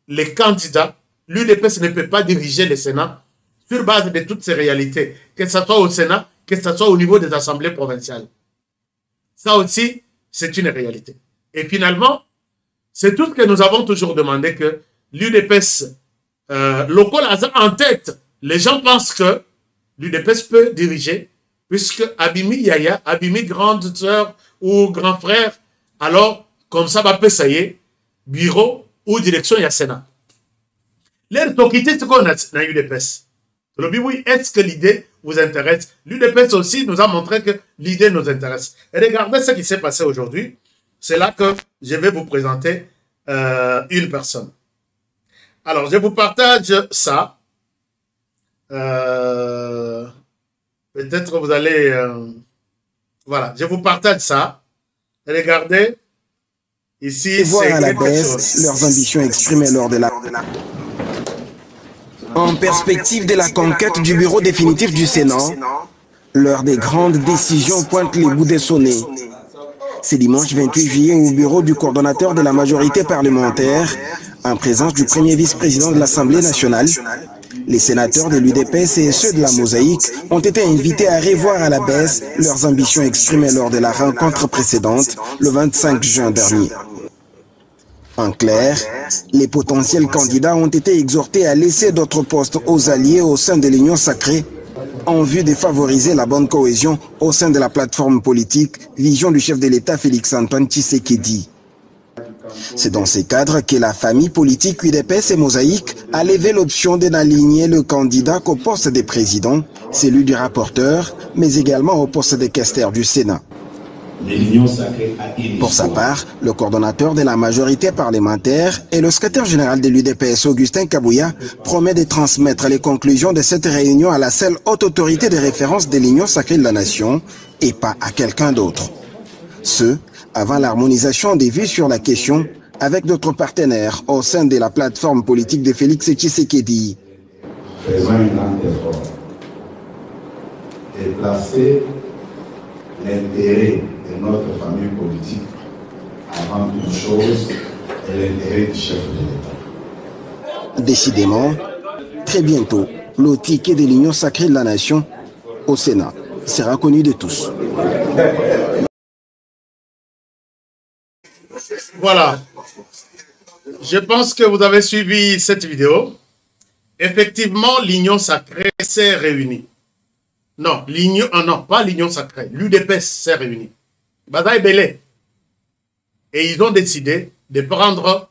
Speaker 5: les candidats, l'UDPS ne peut pas diriger le Sénat sur base de toutes ces réalités, que ce soit au Sénat, que ce soit au niveau des assemblées provinciales? Ça aussi, c'est une réalité. Et finalement, c'est tout ce que nous avons toujours demandé, que l'UDPS local a en tête. Les gens pensent que l'UDPS peut diriger, puisque Abimi Yaya, Abimi grande sœur ou grand frère, alors, comme ça, ça y est, bureau ou direction, il y a Sénat. L'air Tokité, c'est qu'on a dans l'UDPS. Oui, est-ce que l'idée vous intéresse? L'UDPS aussi nous a montré que l'idée nous intéresse. Et regardez ce qui s'est passé aujourd'hui. C'est là que je vais vous présenter une personne. Alors, je vous partage ça. Peut-être vous allez Voilà, je vous partage ça. Regardez. Ici,
Speaker 7: voir
Speaker 5: c'est
Speaker 7: à la
Speaker 5: quelque
Speaker 7: baisse
Speaker 5: chose.
Speaker 7: leurs ambitions exprimées lors de la... En perspective de la conquête du bureau définitif du Sénat, l'heure des grandes décisions pointe les bouts des sonnets. C'est dimanche 28 juillet au bureau du coordonnateur de la majorité parlementaire, en présence du premier vice-président de l'Assemblée nationale. Les sénateurs de l'UDPS et ceux de la Mosaïque ont été invités à revoir à la baisse leurs ambitions exprimées lors de la rencontre précédente, le 25 juin dernier. En clair, les potentiels candidats ont été exhortés à laisser d'autres postes aux alliés au sein de l'Union sacrée en vue de favoriser la bonne cohésion au sein de la plateforme politique Vision du chef de l'État Félix-Antoine Tshisekedi. C'est dans ces cadres que la famille politique UDPS et Mosaïque a levé l'option de n'aligner le candidat qu'au poste de président, celui du rapporteur, mais également au poste de questeur du Sénat. Pour sa part, le coordonnateur de la majorité parlementaire et le secrétaire général de l'UDPS, Augustin Kabouya, promet de transmettre les conclusions de cette réunion à la seule haute autorité de référence de l'Union sacrée de la nation et pas à quelqu'un d'autre. Ce, avant l'harmonisation des vues sur la question avec d'autres partenaires au sein de la plateforme politique de Félix Tshisekedi.
Speaker 6: Faisons un grand effort et placer l'intérêt de notre famille politique avant toute chose et l'intérêt du chef de l'État.
Speaker 7: Décidément, très bientôt, le ticket de l'Union sacrée de la nation au Sénat sera connu de tous.
Speaker 5: Voilà. Je pense que vous avez suivi cette vidéo. Effectivement, l'Union sacrée s'est réunie. Non, non, pas l'Union sacrée. L'UDPS s'est réunie. Badaï Belé. Et ils ont décidé de prendre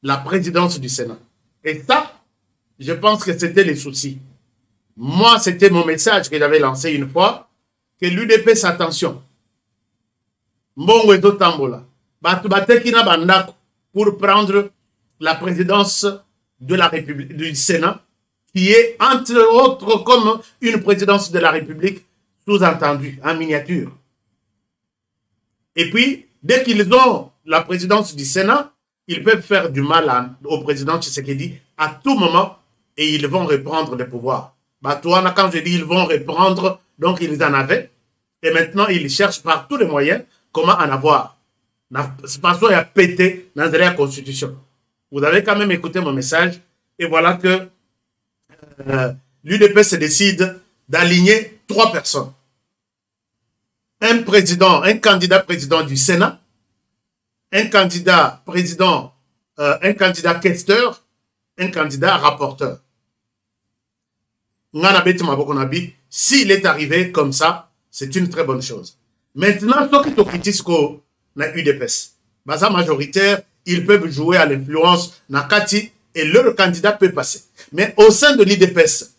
Speaker 5: la présidence du Sénat. Et ça, je pense que c'était les soucis. Moi, c'était mon message que j'avais lancé une fois, que l'UDPS, attention. Mbongo et Tambola. Pour prendre la présidence de la République, du Sénat, qui est entre autres comme une présidence de la République, sous-entendue, en miniature. Et puis, dès qu'ils ont la présidence du Sénat, ils peuvent faire du mal au président Tshisekedi à tout moment et ils vont reprendre le pouvoir. Batouana, quand je dis ils vont reprendre, donc ils en avaient. Et maintenant, ils cherchent par tous les moyens comment en avoir. C'est parce qu'il a pété dans la Constitution. Vous avez quand même écouté mon message. Et voilà que l'UDP se décide d'aligner 3 personnes. Un président, un candidat président du Sénat, un candidat président, un candidat questeur, un candidat rapporteur. S'il est arrivé comme ça, c'est une très bonne chose. Maintenant, ceux qui critiquent na UDPS, basa majoritaire, ils peuvent jouer à l'influence na Kati et leur candidat peut passer. Mais au sein de l'UDPS,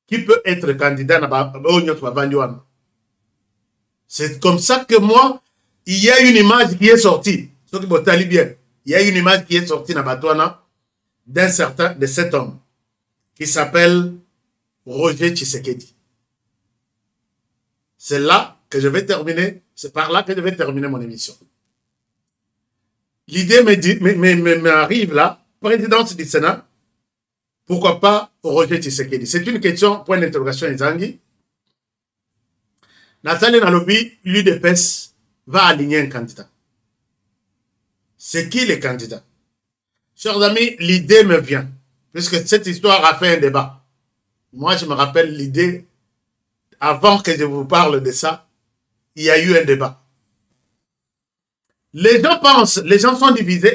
Speaker 5: qui peut être candidat na c'est comme ça que moi, il y a une image qui est sortie. Ceux qui m'ont bien, il y a une image qui est sortie na Batouana de cet homme qui s'appelle Roger Tshisekedi. C'est là que je vais terminer, c'est par là que je vais terminer mon émission. L'idée m'arrive là, présidence du Sénat, pourquoi pas Roger Tshisekedi? C'est une question, point d'interrogation, Ezangi. Nathalie Nalobi, l'UDPS va aligner un candidat. C'est qui le candidat? Chers amis, l'idée me vient, puisque cette histoire a fait un débat. Moi, je me rappelle l'idée, avant que je vous parle de ça, il y a eu un débat. Les gens pensent, les gens sont divisés,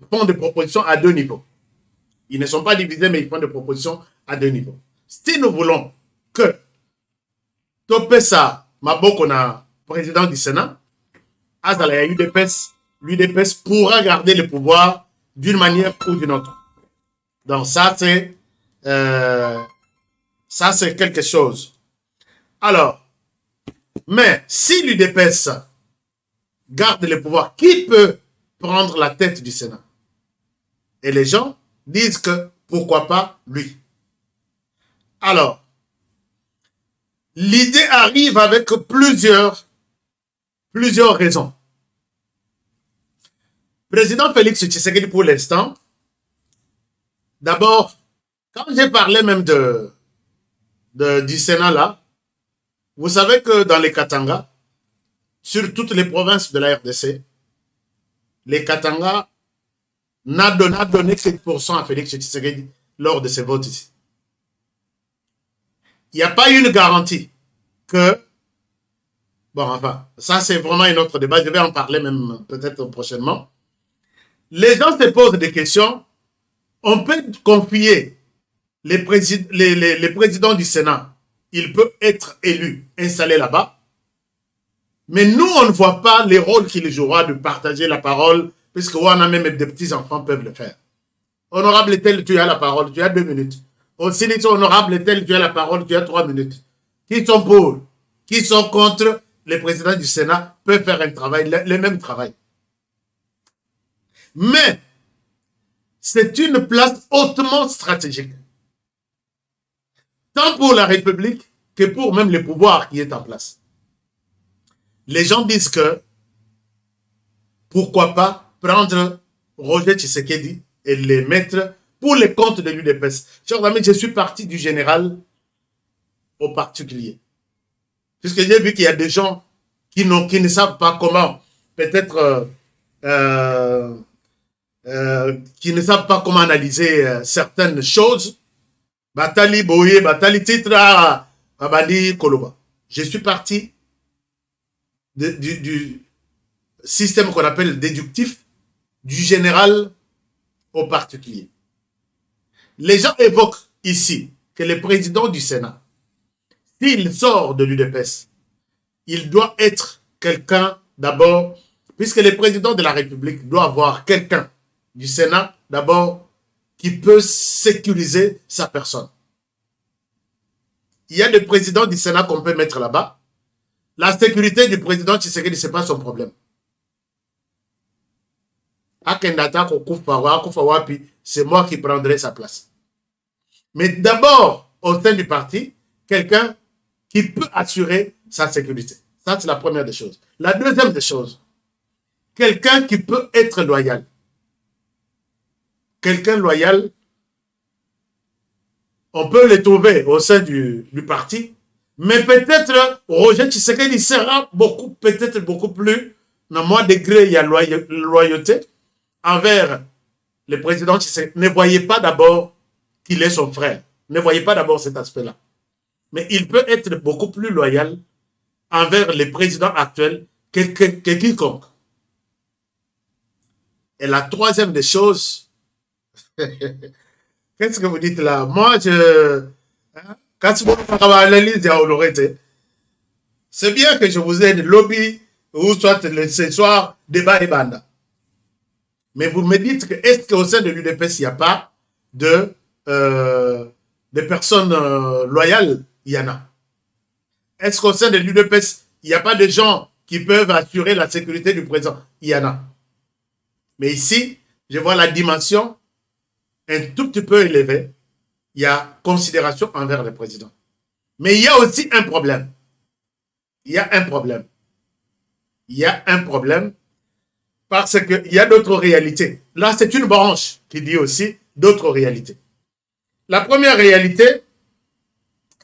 Speaker 5: font des propositions à 2 niveaux. Ils ne sont pas divisés, mais ils font des propositions à 2 niveaux. Si nous voulons que Topesa Maboko na président du Sénat, Azala l'UDPS pourra garder le pouvoir d'une manière ou d'une autre. Donc ça c'est quelque chose. Alors, mais si l'UDPS garde le pouvoir, qui peut prendre la tête du Sénat? Et les gens disent que pourquoi pas lui. Alors, l'idée arrive avec plusieurs raisons. Président Félix Tshisekedi, pour l'instant, d'abord, quand j'ai parlé même du Sénat là, vous savez que dans les Katanga, sur toutes les provinces de la RDC, les Katanga n'a donné 7% à Félix Tshisekedi lors de ses votes ici. Il n'y a pas eu une garantie que... Bon, enfin, ça c'est vraiment un autre débat. Je vais en parler même peut-être prochainement. Les gens se posent des questions. On peut confier les présidents du Sénat. Il peut être élu, installé là-bas. Mais nous, on ne voit pas les rôles qu'il jouera de partager la parole, puisque on a même des petits-enfants peuvent le faire. Honorable tel, tu as la parole, tu as 2 minutes. Aussi, honorable tel, tu as la parole, tu as 3 minutes. Qui sont pour, qui sont contre, les présidents du Sénat peuvent faire un travail, le même travail. Mais, c'est une place hautement stratégique. Tant pour la République que pour même le pouvoir qui est en place. Les gens disent que, pourquoi pas prendre Roger Tshisekedi et les mettre pour les comptes de l'UDPS. Chers amis, je suis parti du général au particulier. Puisque j'ai vu qu'il y a des gens qui ne savent pas comment, peut-être, qui ne savent pas comment analyser certaines choses. Batali Boye, Batali Titra, Abadi Koloba. Je suis parti du système qu'on appelle déductif, du général au particulier. Les gens évoquent ici que le président du Sénat, s'il sort de l'UDPS, il doit être quelqu'un d'abord, puisque le président de la République doit avoir quelqu'un du Sénat d'abord qui peut sécuriser sa personne. Il y a des présidents du Sénat qu'on peut mettre là-bas. La sécurité du président Tshisekedi, ce n'est pas son problème. C'est moi qui prendrai sa place. Mais d'abord, au sein du parti, quelqu'un qui peut assurer sa sécurité. Ça, c'est la première des choses. La deuxième des choses, quelqu'un qui peut être loyal. Quelqu'un loyal, on peut le trouver au sein du parti, mais peut-être Roger Tshisekedi sera peut-être beaucoup plus, dans moins degré, il y a loyauté envers le président Tshisekedi. Ne voyez pas d'abord qu'il est son frère. Ne voyez pas d'abord cet aspect-là. Mais il peut être beaucoup plus loyal envers les présidents actuels que quiconque. Et la troisième des choses, qu'est-ce que vous dites là? Moi, c'est bien que je vous aide lobby ou soit ce soir débat et banda. Mais vous me dites que est-ce qu'au sein de l'UDPS, il n'y a pas de personnes loyales? Il y en a. Est-ce qu'au sein de l'UDPS, il n'y a pas de gens qui peuvent assurer la sécurité du président? Il y en a. Mais ici, je vois la dimension un tout petit peu élevée. Il y a considération envers le président. Mais il y a aussi un problème. Il y a un problème. Il y a un problème parce qu'il y a d'autres réalités. Là, c'est une branche qui dit aussi d'autres réalités. La première réalité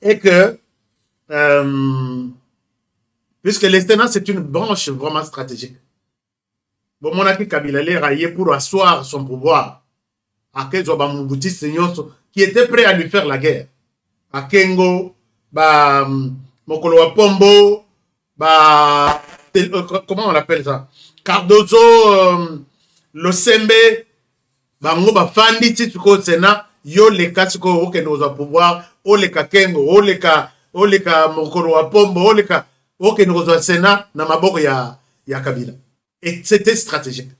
Speaker 5: est que, puisque le Sénat, c'est une branche vraiment stratégique. Bon, mon ami Kabila l'a raillé pour asseoir son pouvoir à Kezoba Mobutu Senyonso, qui était prêt à lui faire la guerre. À Kengo, Mokolo Pombo, comment on appelle ça? Cardozo, Losembe, Bango, Fandi, Tituko, Sénat, yo les Katsuko, ok, nous avons pouvoir, o les Kengo, o les Mokolo Pombo, o les ok, nous avons Sénat, Namaboko, ya Kabila. Et c'était stratégique.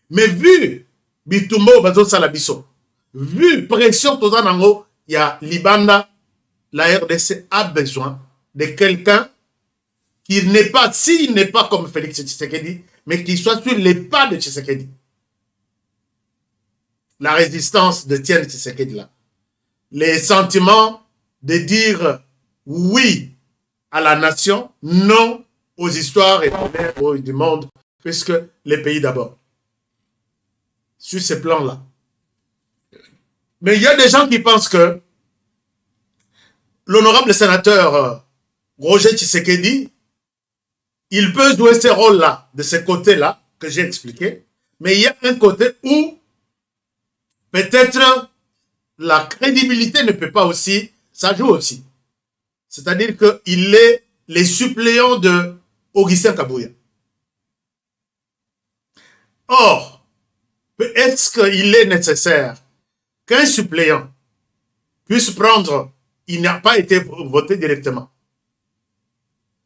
Speaker 5: Mais vu Bitumbo, Bazo Salabiso, vu pression Tozanango, il y a Libanda, la RDC a besoin de quelqu'un qui n'est pas, s'il n'est pas comme Félix Tshisekedi, mais qui soit sur les pas de Tshisekedi. La résistance de Tienne Tshisekedi là. Les sentiments de dire oui à la nation, non aux histoires et du monde, puisque les pays d'abord. Sur ces plans-là. Mais il y a des gens qui pensent que l'honorable sénateur Roger Tshisekedi, il peut jouer ce rôle-là, de ce côté-là, que j'ai expliqué, mais il y a un côté où peut-être la crédibilité ne peut pas aussi, ça joue aussi. C'est-à-dire qu'il est les suppléants de Augustin Kabouya. Or, est-ce qu'il est nécessaire qu'un suppléant puisse prendre, il n'a pas été voté directement.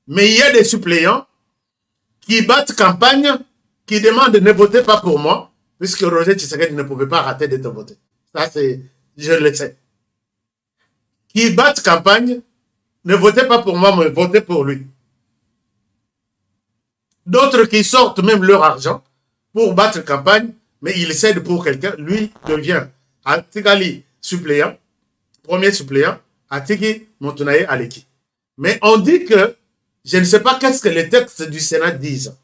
Speaker 5: Mais il y a des suppléants qui battent campagne, qui demandent ne votez pas pour moi, puisque Roger Tshisekedi ne pouvait pas rater d'être voté. Ça, c'est, je le sais. Qui battent campagne, ne votez pas pour moi, mais votez pour lui. D'autres qui sortent même leur argent pour battre campagne, mais ils cèdent pour quelqu'un, lui devient Atikali suppléant, premier suppléant, Atiki Montunaye Aleki. Mais on dit que, je ne sais pas qu'est-ce que les textes du Sénat disent.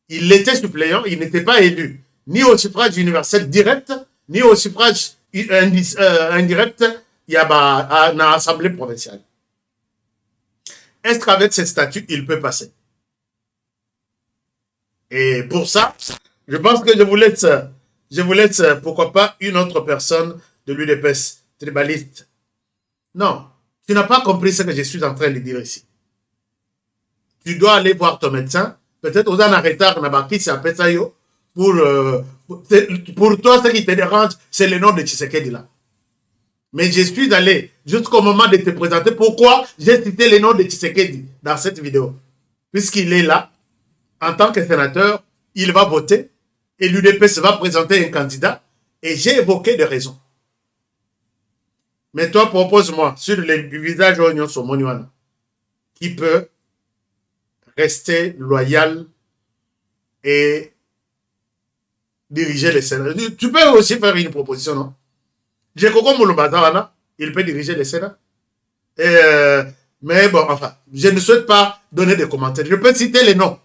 Speaker 5: Il était suppléant, il n'était pas élu, ni au suffrage universel direct, ni au suffrage indirect, il y a dans l'Assemblée provinciale. Est-ce qu'avec ce statut, il peut passer? Et pour ça, je pense que je vous laisse, pourquoi pas, une autre personne de l'UDPS, tribaliste. Non, tu n'as pas compris ce que je suis en train de dire ici. Tu dois aller voir ton médecin. Peut-être aux arrêteurs, Nabaki, c'est appelé ça yo. Pour toi, ce qui te dérange, c'est le nom de Tshisekedi là. Mais je suis allé jusqu'au moment de te présenter pourquoi j'ai cité le nom de Tshisekedi dans cette vidéo. Puisqu'il est là, en tant que sénateur, il va voter et l'UDPS va présenter un candidat et j'ai évoqué des raisons. Mais toi, propose-moi sur le visage oignon sur Moniwana qui peut rester loyal et diriger le Sénat. Tu peux aussi faire une proposition, non? Jekoko Mouloubazana, il peut diriger le Sénat. Mais bon, enfin, je ne souhaite pas donner des commentaires. Je peux citer les noms.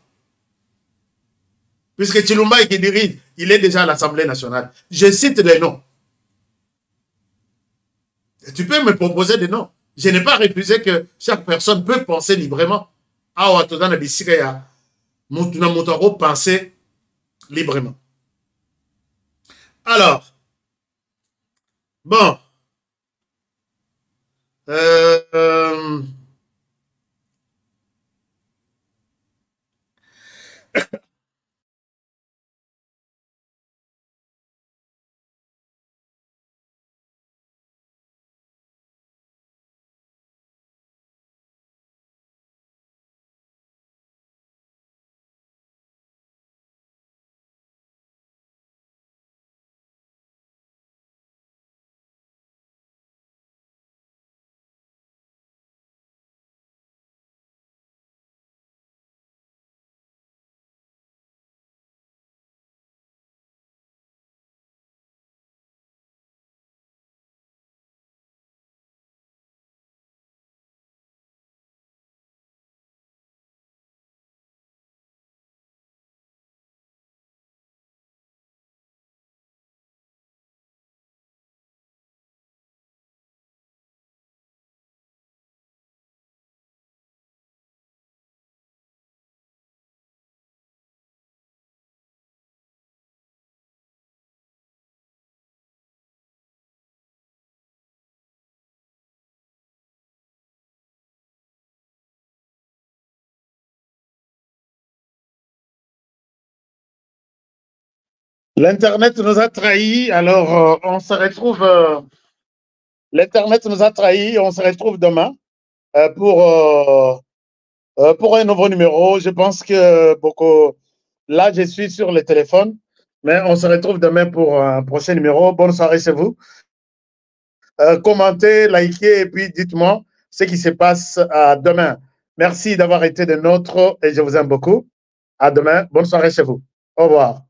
Speaker 5: Puisque Tshilumba qui dirige, il est déjà à l'Assemblée nationale. Je cite les noms. Et tu peux me proposer des noms. Je n'ai pas refusé que chaque personne peut penser librement. Ah, tu as dit que penser librement. Alors, bon. L'Internet nous a trahis, alors on se retrouve. L'Internet nous a trahis, on se retrouve demain pour un nouveau numéro. Je pense que beaucoup. Là, je suis sur le téléphone, mais on se retrouve demain pour un prochain numéro. Bonne soirée chez vous. Commentez, likez et puis dites-moi ce qui se passe demain. Merci d'avoir été des nôtres et je vous aime beaucoup. À demain. Bonne soirée chez vous. Au revoir.